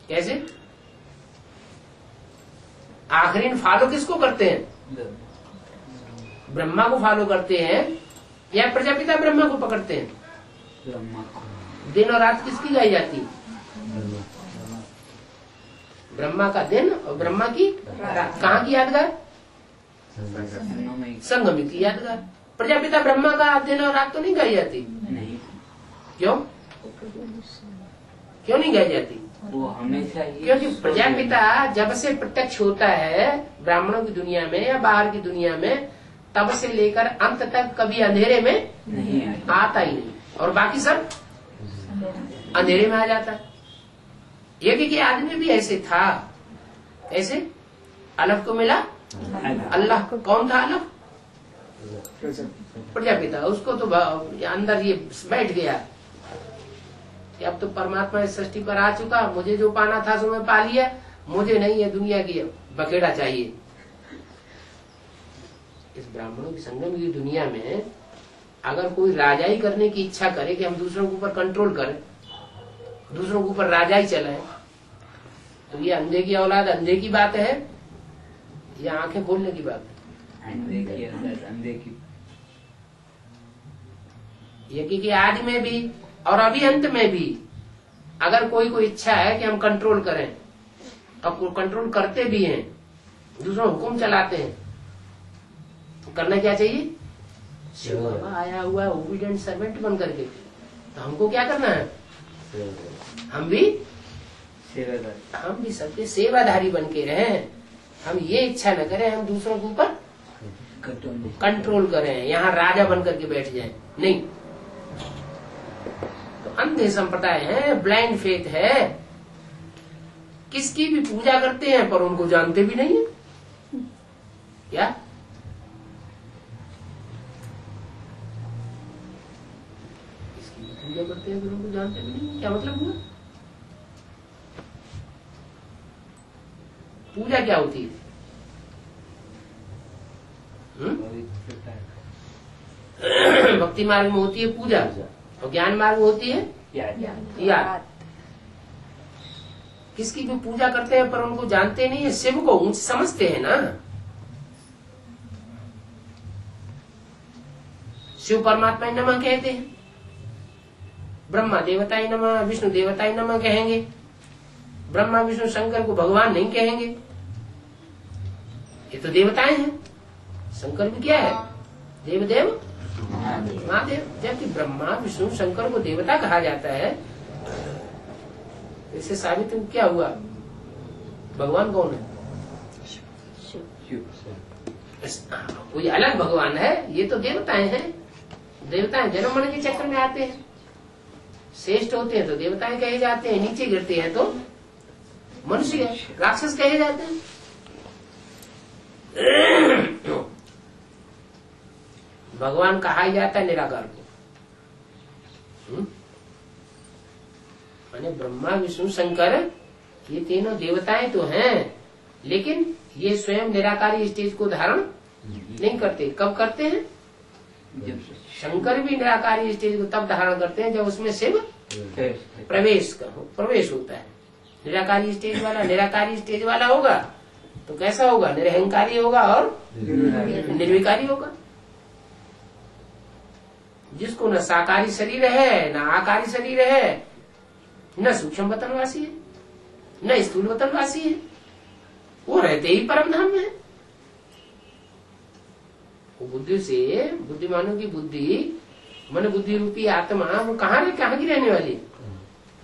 कैसे? आखिरी फॉलो किसको करते हैं? ब्रह्मा को फॉलो करते हैं या प्रजापिता ब्रह्मा को पकड़ते हैं? दिन और रात किसकी गाई जाती है? ब्रह्मा का दिन और ब्रह्मा की रात। कहाँ की यादगार? संगम की यादगार। प्रजापिता ब्रह्मा का दिन और रात तो नहीं गाई जाती। नहीं। क्यों? क्यों नहीं गाई जाती? वो हमेशा ही, क्योंकि प्रजापिता जब से प्रत्यक्ष होता है ब्राह्मणों की दुनिया में या बाहर की दुनिया में, तब से लेकर अंत तक कभी अंधेरे में नहीं आता ही नहीं, और बाकी सब अंधेरे में आ जाता है। यज्ञ के आदमी भी ऐसे था। ऐसे अलफ को मिला अल्लाह को। कौन था अलफ? प्रजापिता। उसको तो अंदर ये बैठ गया कि अब तो परमात्मा इस सृष्टि पर आ चुका, मुझे जो पाना था सो मैं पा लिया, मुझे नहीं है दुनिया की बखेड़ा चाहिए। इस ब्राह्मणों की संगम की दुनिया में अगर कोई राजाई करने की इच्छा करे कि हम दूसरों के ऊपर कंट्रोल करें, दूसरों के ऊपर राजाई चलाएं, तो ये अंधे की औलाद अंधे की बात है या आंखें खोलने की बात है? अंधे की। यज्ञ के आदि में भी और अभी अंत में भी अगर कोई इच्छा है कि हम कंट्रोल करें, और कंट्रोल करते भी हैं, दूसरों हुक्म चलाते हैं, तो करना क्या चाहिए? शिव बाबा आया हुआ है ओबीडिएंट सर्वेंट बन करके, तो हमको क्या करना है? हम भी सबके सेवाधारी बन के रहें। हम ये इच्छा न करें हम दूसरों के ऊपर कंट्रोल करें, यहाँ राजा बन करके बैठ जाएं, नहीं। तो अंधे संप्रदाय है, ब्लाइंड फेथ है, किसकी भी पूजा करते हैं पर उनको जानते भी नहीं है। क्या किसकी भी पूजा करते हैं पर उनको जानते भी नहीं है, क्या मतलब हुआ? पूजा क्या होती है? भक्ति मार्ग में होती है पूजा, और ज्ञान मार्ग में होती है याद। किसकी भी पूजा करते हैं पर उनको जानते नहीं है, शिव को ऊंच समझते हैं ना। शिव परमात्मा नमः कहते हैं, ब्रह्मा देवताय नमः, विष्णु देवताय नमः कहेंगे, ब्रह्मा विष्णु शंकर को भगवान नहीं कहेंगे, ये तो देवताएं हैं। शंकर भी क्या है? देवदेव महादेव। जबकि ब्रह्मा विष्णु शंकर को देवता कहा जाता है, इससे साबित क्या हुआ? भगवान कौन है? कोई अलग भगवान है, ये तो देवताएं हैं। देवताएं जन्म मरण के चक्र में आते हैं, श्रेष्ठ होते हैं तो देवताएं कहे जाते हैं, नीचे गिरते हैं तो मनुष्य राक्षस कहे जाते हैं। भगवान कहा ही जाता है निराकार को। माने ब्रह्मा विष्णु शंकर ये तीनों देवताएं तो हैं, लेकिन ये स्वयं निराकारी स्टेज को धारण नहीं करते। कब करते हैं? शंकर भी निराकारी स्टेज को तब धारण करते हैं जब उसमें शिव प्रवेश होता है। निराकारी स्टेज वाला होगा तो कैसा होगा? निरहंकारी होगा और निर्विकारी होगा। जिसको न साकारी शरीर है, न आकारी शरीर है, न सूक्ष्म वतनवासी है, न स्थूल वतनवासी है, वो रहते ही परम धाम में। वो बुद्धि से, बुद्धिमानों की बुद्धि, मन बुद्धि रूपी आत्मा, वो कहाँ की रहने वाली है?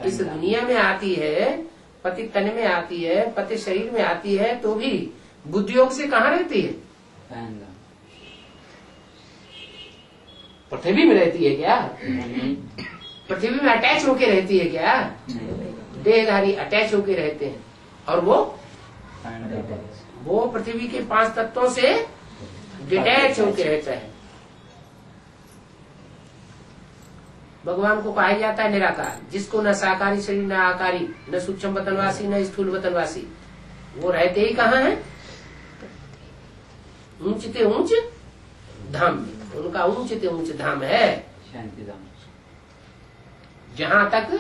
इस दुनिया में आती है, पति तन में आती है, पति शरीर में आती है, तो भी बुद्धियोग से कहाँ रहती है? पृथ्वी में रहती है क्या? पृथ्वी में अटैच होके रहती है क्या? देहधारी अटैच होके रहते हैं, और वो पृथ्वी के 5 तत्वों से डिटैच होके रहता है। भगवान को कहा जाता है निराकार, जिसको न साकारी शरीर, न आकारी, न सूक्ष्म वतनवासी, न स्थूल वतनवासी। वो रहते ही कहाँ है? ऊंचते ऊंच धाम में। उनका ऊंचते ऊंच धाम है शांति धाम, जहाँ तक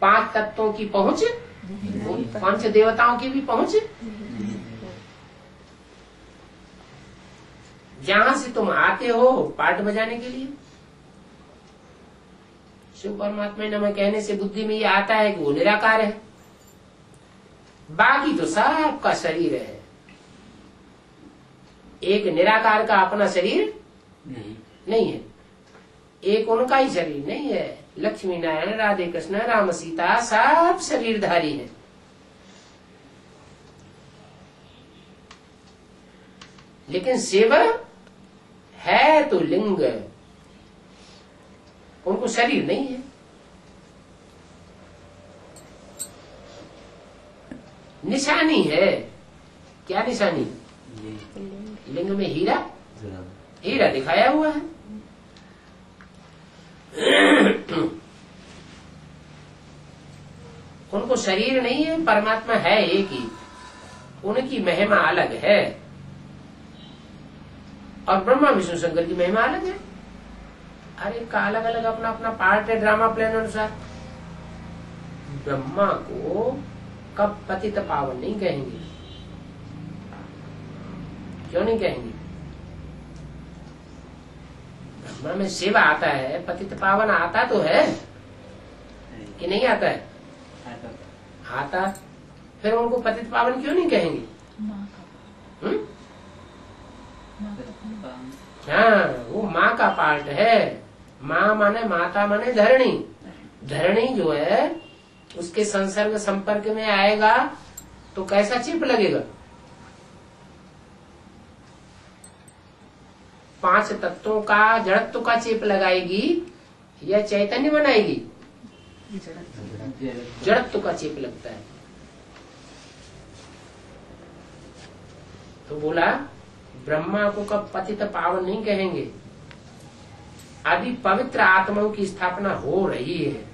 5 तत्वों की पहुंच, 5 देवताओं की भी पहुंच, जहाँ से तुम आते हो पाठ बजाने के लिए। शिव परमात्मा नमः कहने से बुद्धि में ये आता है कि वो निराकार है, बाकी तो सबका शरीर है। एक निराकार का अपना शरीर नहीं है, एक उनका ही शरीर नहीं है। लक्ष्मी नारायण, राधे कृष्ण, राम सीता सब शरीरधारी हैं। लेकिन शिव है तो लिंग, उनको शरीर नहीं है। निशानी है, क्या निशानी? लिंग में हीरा दिखाया हुआ है। उनको शरीर नहीं है, परमात्मा है एक ही, उनकी महिमा अलग है, और ब्रह्मा विष्णु शंकर की महिमा अलग है। अरे का अलग अलग अपना अपना पार्ट है ड्रामा प्लान अनुसार। ब्रह्मा को कब पतित पावन नहीं कहेंगे? क्यों नहीं कहेंगे? ब्रह्मा में शिव आता है, पतित पावन आता तो है कि नहीं आता है? आता। फिर उनको पतित पावन क्यों नहीं कहेंगे? हाँ, वो माँ का पार्ट है। माँ माने माता माने धरणी। धरणी जो है उसके संसर्ग संपर्क में आएगा तो कैसा चिप लगेगा? 5 तत्वों का जड़त्व का चिप लगाएगी या चैतन्य बनाएगी? जड़त्व का चिप लगता है। तो बोला ब्रह्मा को कब पतित पावन नहीं कहेंगे, अभी पवित्र आत्माओं की स्थापना हो रही है।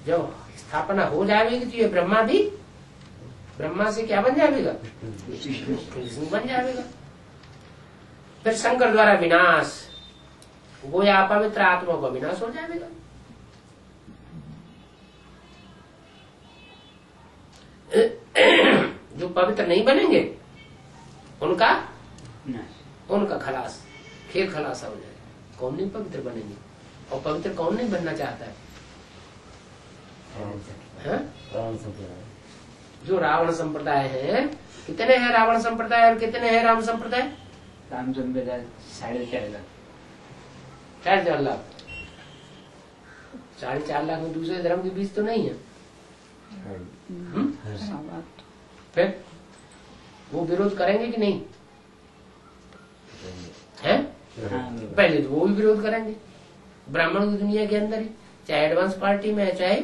जब स्थापना हो जाएगी तो ये ब्रह्मा भी ब्रह्मा से क्या बन जाएगा? विष्णु बन जाएगा। फिर शंकर द्वारा विनाश, गोया पवित्र आत्मा का विनाश हो जाएगा। जो पवित्र नहीं बनेंगे उनका खलास, खेल खलासा हो जाएगा। कौन नहीं पवित्र बनेंगे? और पवित्र कौन नहीं बनना चाहता है? रावण संप्रदाय। जो रावण संप्रदाय है, कितने हैं रावण संप्रदाय और कितने हैं राम संप्रदाय? राम संप्रदाय 4.5 लाख। 4.5 लाख। 4.5 लाख में दूसरे धर्म के बीच तो नहीं है। फिर वो विरोध करेंगे कि नहीं? है? पहले तो वो भी विरोध करेंगे। ब्राह्मण की दुनिया के अंदर ही, चाहे एडवांस पार्टी में है चाहे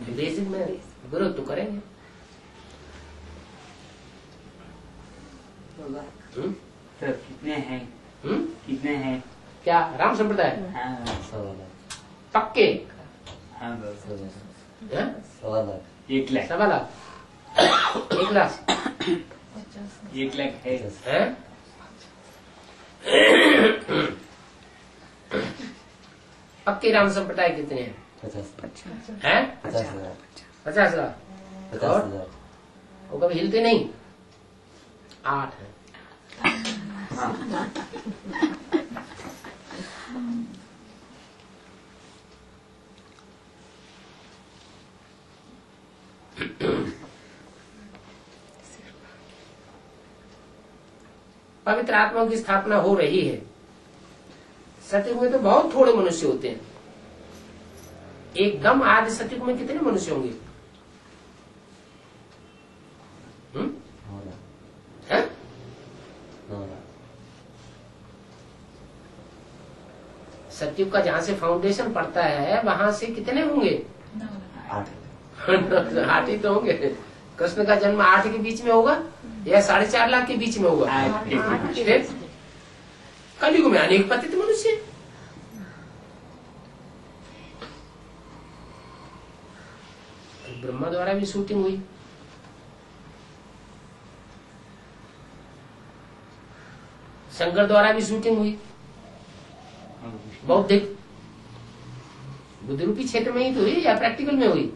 बेसिक में, विरोध तो करेंगे। तो कितने हैं? कितने हैं? क्या राम संप्रदाय? हाँ, 1.25 लाख। पक्के? हाँ, बस। 1.25 लाख। 1 लाख। 1.25 लाख। 1 लाख 1 लाख है। है? पक्के राम संप्रदाय कितने हैं? 50 हैं? 50,000। 50 लाख। 50,000। वो कभी हिलते नहीं। 8 है। पवित्र आत्मा की स्थापना हो रही है। सतयुग में तो बहुत थोड़े मनुष्य होते हैं। एकदम आदि सतयुग में कितने मनुष्य होंगे? है? 9 लाख। सतयुग का जहाँ से फाउंडेशन पड़ता है वहां से कितने होंगे? 8। 8 ही तो होंगे। कृष्ण का जन्म 8 के बीच में होगा या 4.5 लाख के बीच में होगा? 8 फिर कलयुग में अनेक पतित मनुष्य। ब्रह्मा द्वारा भी शूटिंग हुई। शंकर द्वारा भी शूटिंग हुई। बौद्धिक बुद्धि रूपी क्षेत्र में ही तो हुई या प्रैक्टिकल में हुई?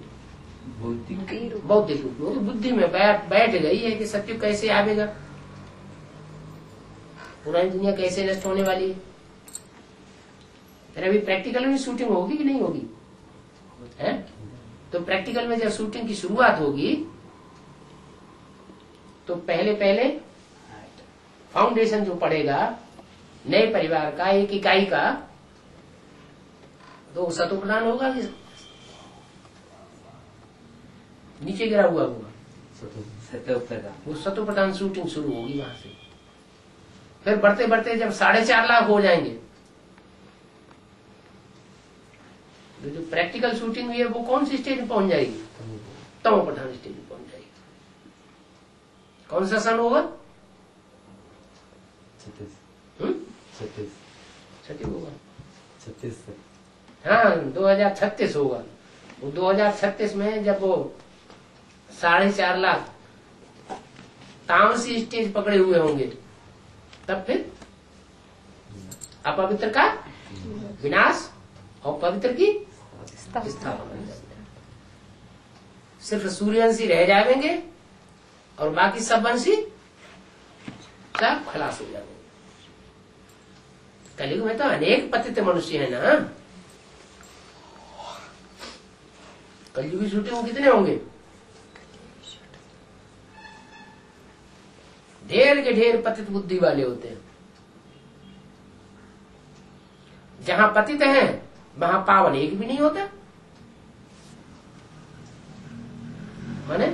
बौद्धिक रूप में। तो बुद्धि में बैठ गई है कि सत्युग कैसे आवेगा, पुरानी दुनिया कैसे नष्ट होने वाली है। फिर अभी प्रैक्टिकल में शूटिंग होगी कि नहीं होगी? है? तो प्रैक्टिकल में जब शूटिंग की शुरुआत होगी तो पहले फाउंडेशन जो पड़ेगा नए परिवार का, एक इकाई का, तो सतोप्रधान होगा कि नीचे गिरा हुआ होगा? वो सतोप्रधान शूटिंग शुरू होगी वहां से। फिर बढ़ते बढ़ते जब 4.5 लाख हो जाएंगे तो जो प्रैक्टिकल शूटिंग हुई है वो कौन सी स्टेज में पहुंच जाएगी? तमो प्रधान स्टेज में पहुंच जाएगी। कौन सा सन होगा? 36 होगा। 36। हाँ, 2036 होगा। वो 2036 में जब वो 4.5 लाख तामसी स्टेज पकड़े हुए होंगे तब फिर अपवित्र का विनाश और पवित्र की स्थापना। सिर्फ सूर्यवंशी रह जाएंगे और बाकी सब वंशी सब खलास हो जाएंगे। कलयुग में तो अनेक पतित मनुष्य है ना। कलयुगी शूटिंग कितने होंगे? ढेर के ढेर पतित बुद्धि वाले होते हैं। जहां पतित है वहां पावन एक भी नहीं होता। माने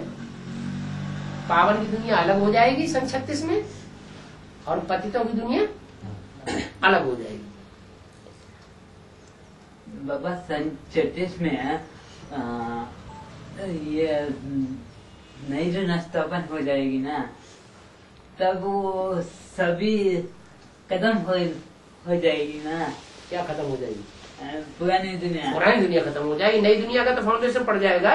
पावन की दुनिया अलग हो जाएगी सन 36 में और पतितों की दुनिया अलग हो जाएगी। बाबा सन 36 में ये नई जो नष्टापन हो जाएगी ना, तब वो सभी खत्म हो जाएगी ना। क्या खत्म हो जाएगी? पुरानी दुनिया खत्म हो जाएगी। नई दुनिया का तो फाउंडेशन पड़ जाएगा।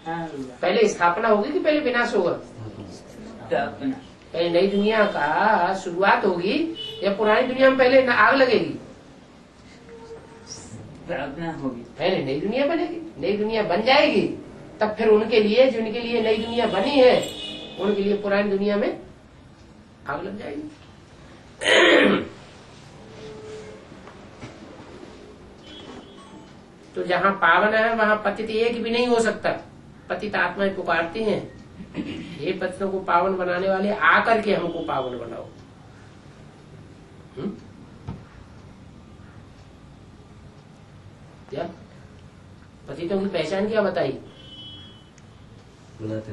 हाँ, पहले स्थापना होगी कि पहले विनाश होगा? स्थापना। पहले नई दुनिया का शुरुआत होगी या पुरानी दुनिया में पहले आग लगेगी? स्थापना होगी। पहले नई दुनिया बनेगी, नई दुनिया बन जाएगी, तब फिर उनके लिए जिनके लिए नई दुनिया बनी है उनके लिए पुरानी दुनिया में आग लग जाएगी। तो जहाँ पावन है वहाँ पतित एक भी नहीं हो सकता। पतित आत्माएं पुकारती हैं, हे पतितों को पावन बनाने वाले आकर के हमको पावन बनाओ। क्या पतितों की पहचान क्या बताई? बुलाते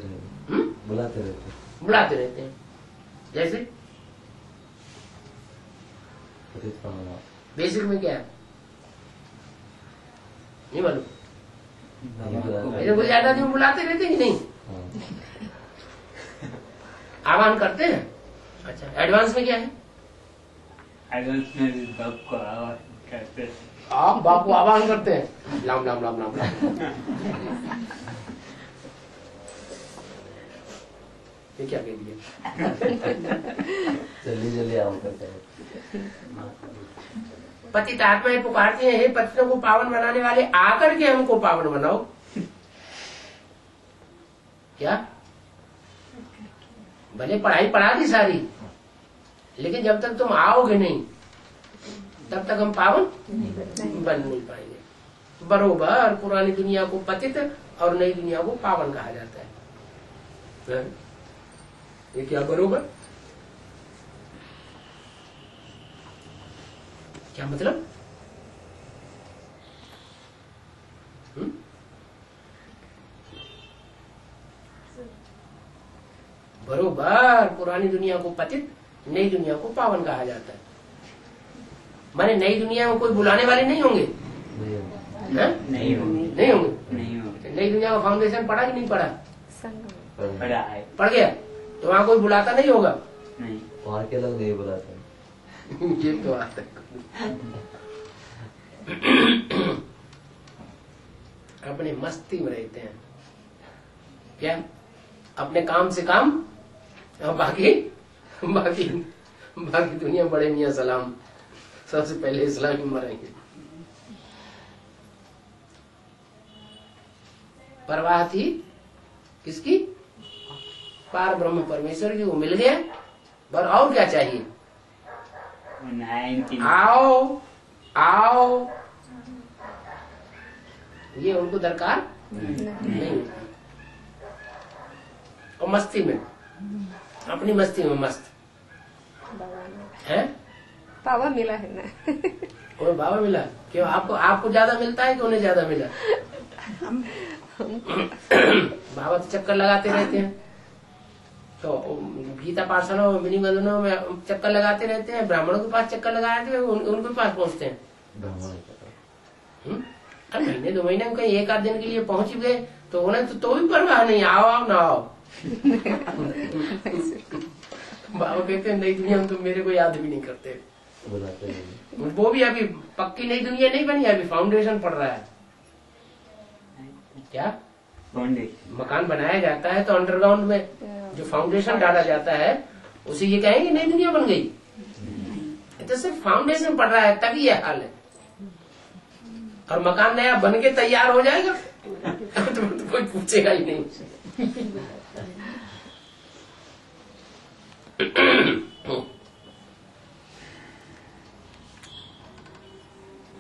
रहते हैं। जैसे पतित पावन। बेसिक में क्या है नहीं मालूम। मेरे को ज्यादा दिन बुलाते रहते हैं कि नहीं? आह्वान करते हैं। अच्छा, एडवांस में क्या है? एडवांस में भी बाप को आह्वान करते हैं। आप बाप को आह्वान करते हैं, लाम लाम लाम लाम लाम। ये क्या कह दिया? जल्दी जल्दी आम करते हैं। पतित आत्माएं पुकारती हैं, हे पतितों को पावन बनाने वाले आकर के हमको पावन बनाओ। क्या भले पढ़ाई पढ़ा दी सारी, लेकिन जब तक तुम आओगे नहीं तब तक हम पावन बन नहीं पाएंगे। बरोबर पुरानी दुनिया को पतित और नई दुनिया को पावन कहा जाता है। ये क्या बरोबर? क्या मतलब? बरोबर पुरानी दुनिया को पतित, नई दुनिया को पावन कहा जाता है। माने नई दुनिया में कोई बुलाने वाले नहीं होंगे? नहीं होंगे। नहीं होंगे। नई दुनिया का फाउंडेशन पड़ा कि नहीं पड़ा? पड़ा है। पड़ गया तो वहाँ कोई बुलाता नहीं होगा? नहीं, वहाँ के लोग नहीं बुलाते। ये तो आता है। अपने मस्ती में रहते हैं। क्या अपने काम से काम और बाकी दुनिया बड़े मियाँ सलाम। सबसे पहले इस्लाम ही मरेंगे। परवाह थी किसकी? पार ब्रह्म परमेश्वर की। वो मिल गया, पर और क्या चाहिए? आओ आओ, ये उनको दरकार नहीं। और मस्ती में, अपनी मस्ती में मस्त है। पावा मिला है ना। और बाबा मिला क्यों? आपको ज्यादा मिलता है कि उन्हें ज्यादा मिला? बाबा तो चक्कर लगाते रहते हैं, तो गीता पाठशाला में मिनी मंदिरों में चक्कर लगाते रहते हैं। ब्राह्मणों के पास चक्कर लगाते हैं, उनके पास पहुंचते हैं। अरे महीने 2 महीने में कहीं 1 आध दिन के लिए पहुंच गए तो उन्हें तो भी परवाह नहीं, आओ आओ ना आओ। बाबा कहते हैं नई दुनिया में तो मेरे को याद भी नहीं करते। वो भी अभी पक्की नई दुनिया नहीं बनी, अभी फाउंडेशन पड़ रहा है। क्या मकान बनाया जाता है तो अंडरग्राउंड में जो फाउंडेशन डाला जाता है उसे ये कहेंगे नई दुनिया बन गई। तो सिर्फ फाउंडेशन पड़ रहा है तभी यह हाल है। और मकान नया बन के तैयार हो जाएगा तो कोई पूछेगा ही नहीं।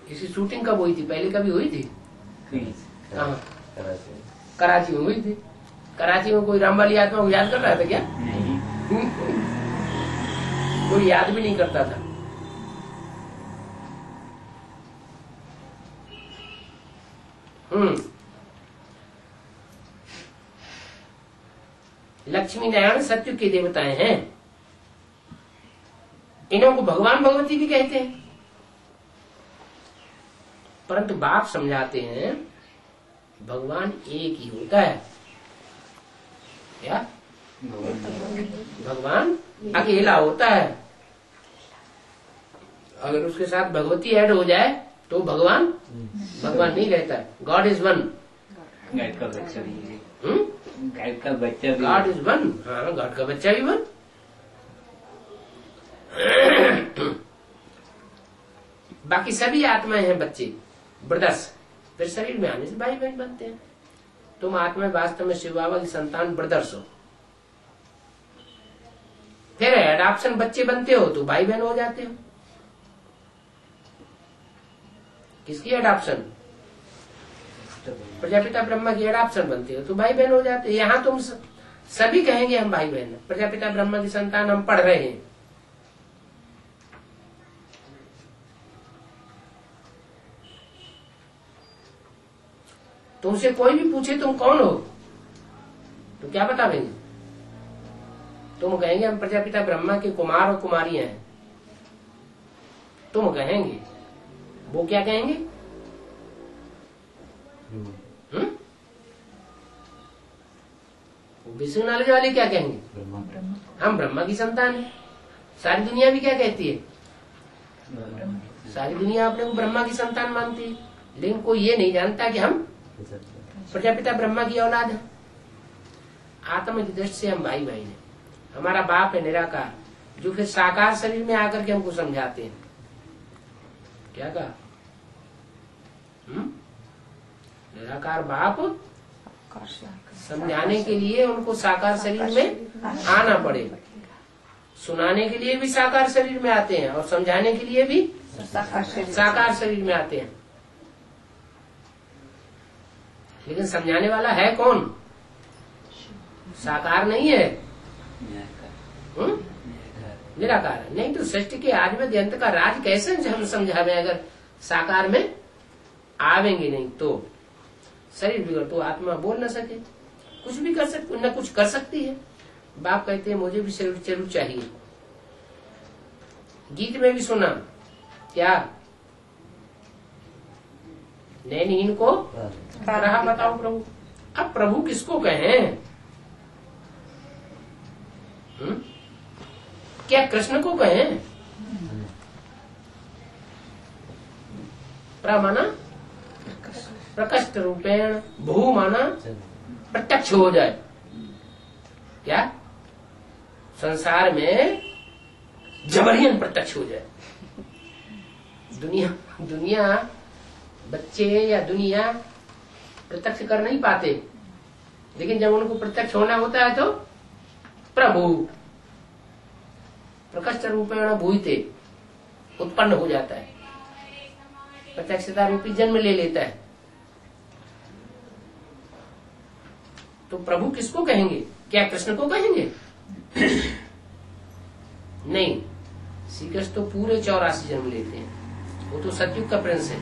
इसी शूटिंग कब हुई थी? पहले कभी हुई थी? कहाँ? कराची में हुई थी। कराची में कोई रामवाली आत्मा को याद कर रहा था क्या? कोई याद भी नहीं करता था। लक्ष्मी नारायण सत्य के देवताएं हैं। इन्हों को भगवान भगवती भी कहते हैं, परंतु बाप समझाते हैं भगवान एक ही होता है। क्या? भगवान अकेला होता है। अगर उसके साथ भगवती ऐड हो जाए तो भगवान भगवान नहीं रहता है। God is one. गाय का बच्चा भी, गाय का बच्चा भी, गॉड इज वन। हाँ, गॉड का बच्चा भी वन। बाकी सभी आत्माएं हैं बच्चे, ब्रदर्स। फिर शरीर में आने से भाई बहन बनते हैं। तुम आत्मा वास्तव में शिव बाबा की संतान ब्रदर्स हो। फिर एडॉप्शन बच्चे बनते हो तो भाई बहन हो जाते हो। किसकी एडॉप्शन? प्रजापिता ब्रह्मा की एडॉप्शन बनते हो तो भाई बहन हो जाते हो। यहाँ तुम सभी कहेंगे हम भाई बहन, प्रजापिता ब्रह्मा की संतान हम पढ़ रहे हैं। तुमसे कोई भी पूछे तुम कौन हो तो क्या बता देंगे? तुम कहेंगे हम प्रजापिता ब्रह्मा के कुमार और कुमारियां हैं। तुम कहेंगे, वो क्या कहेंगे? बेसिक नॉलेज वाले क्या कहेंगे? हम ब्रह्मा की संतान हैं। सारी दुनिया भी क्या कहती है? सारी दुनिया अपने को ब्रह्मा की संतान मानती है, लेकिन कोई ये नहीं जानता कि हम प्रजापिता ब्रह्मा की औलाद है। आत्मा की दृष्टि से हम भाई भाई हैं। हमारा बाप है निराकार, जो फिर साकार शरीर में आकर के हमको समझाते हैं। क्या कहा? निराकार बाप समझाने के लिए उनको साकार शरीर में आना पड़ेगा। सुनाने के लिए भी साकार शरीर में आते हैं और समझाने के लिए भी साकार शरीर में आते हैं। लेकिन समझाने वाला है कौन? साकार नहीं है, निराकार है। नहीं तो सृष्टि के आदि में अंत का राज कैसे हम समझावे अगर साकार में आवेंगे नहीं तो? शरीर बिगड़ तो आत्मा बोल न सके, कुछ भी कर सकती, न कुछ कर सकती है। बाप कहते हैं मुझे भी शरीर जरूर चाहिए। गीत में भी सुना क्या? नैनहीन को रहा बताओ प्रभु। अब प्रभु किसको कहें? क्या कृष्ण को कहें? प्र माना प्रकष्ट रूपेण, भू माना प्रत्यक्ष हो जाए। क्या? संसार में जबरियन प्रत्यक्ष हो जाए। दुनिया बच्चे या दुनिया प्रत्यक्ष कर नहीं पाते, लेकिन जब उनको प्रत्यक्ष होना होता है तो प्रभु प्रकष्ट रूपेण भूते उत्पन्न हो जाता है, प्रत्यक्षता रूपी जन्म ले लेता है। तो प्रभु किसको कहेंगे? क्या कृष्ण को कहेंगे? नहीं, श्री कृष्ण तो पूरे 84 जन्म लेते हैं। वो तो सतयुग का प्रिंस है।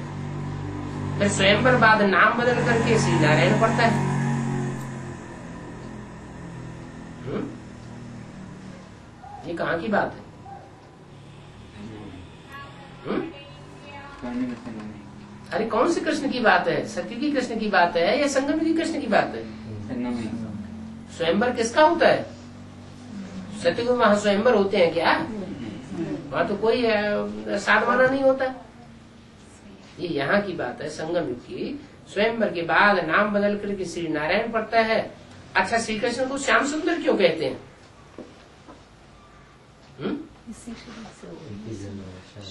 फिर स्वयंवर बाद नाम बदल करके श्री नारायण पड़ता है। ये कहाँ की बात है? अरे कौन से कृष्ण की बात है? सत्य की कृष्ण की बात है या संगम की कृष्ण की बात है? स्वयंवर किसका होता है? सत्य को वहां स्वयंवर होते हैं क्या? वहां तो कोई साधवाना नहीं होता। ये यहाँ की बात है, संगम युग की। स्वयंवर के बाद नाम बदल करके श्री नारायण पड़ता है। अच्छा, श्री कृष्ण को श्याम सुंदर क्यों कहते हैं?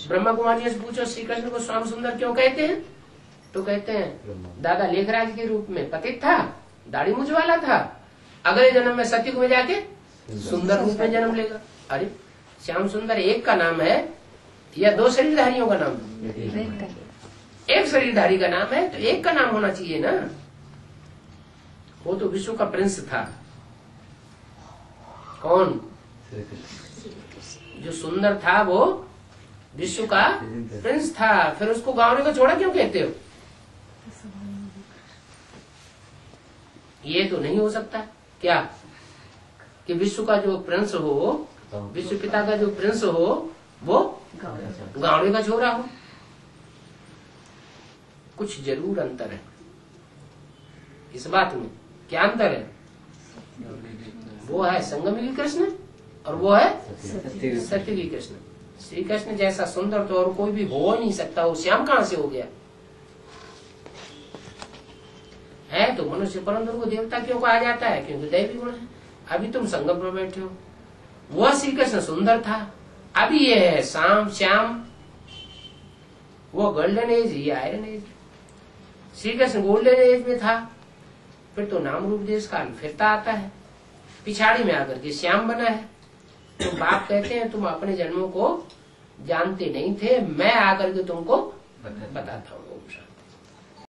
ब्रह्मा कुमारी से पूछो श्री कृष्ण को श्याम सुंदर क्यों कहते हैं? तो कहते हैं दादा लेखराज के रूप में पतित था, दाढ़ी मूंछ वाला था, अगले जन्म में सतयुग में जाके सुंदर रूप में जन्म लेगा। अरे श्याम सुंदर एक का नाम है या दो शरीरधारियों का नाम है? एक शरीरधारी का नाम है तो एक का नाम होना चाहिए ना। वो तो विश्व का प्रिंस था। कौन? जो सुंदर था वो विश्व का प्रिंस था, फिर उसको गाँव का छोड़ा क्यों कहते हो? ये तो नहीं हो सकता क्या कि विश्व का जो प्रिंस हो, विश्व पिता का जो प्रिंस हो वो गाँव का छोरा हो। कुछ जरूर अंतर है इस बात में। क्या अंतर है? वो है संगमी कृष्ण और वो है सत्यवी कृष्ण। श्री कृष्ण जैसा सुंदर तो और कोई भी हो ही नहीं सकता। वो श्याम कहाँ से हो गया? है तो मनुष्य, परंतु को देवता क्यों कहा जाता है? क्योंकि दैवी गुण है। अभी तुम संगम पर बैठे हो, वह श्री कृष्ण सुंदर था, अभी ये है श्याम। वो गोल्डन एज, ये iron age. Shri Krishna golden age में था, फिर तो नाम रूप देश काल फिरता आता है, पिछाड़ी में आकर के श्याम बना है। तो बाप कहते हैं तुम अपने जन्मों को जानते नहीं थे, मैं आकर के तुमको बताता हूँ।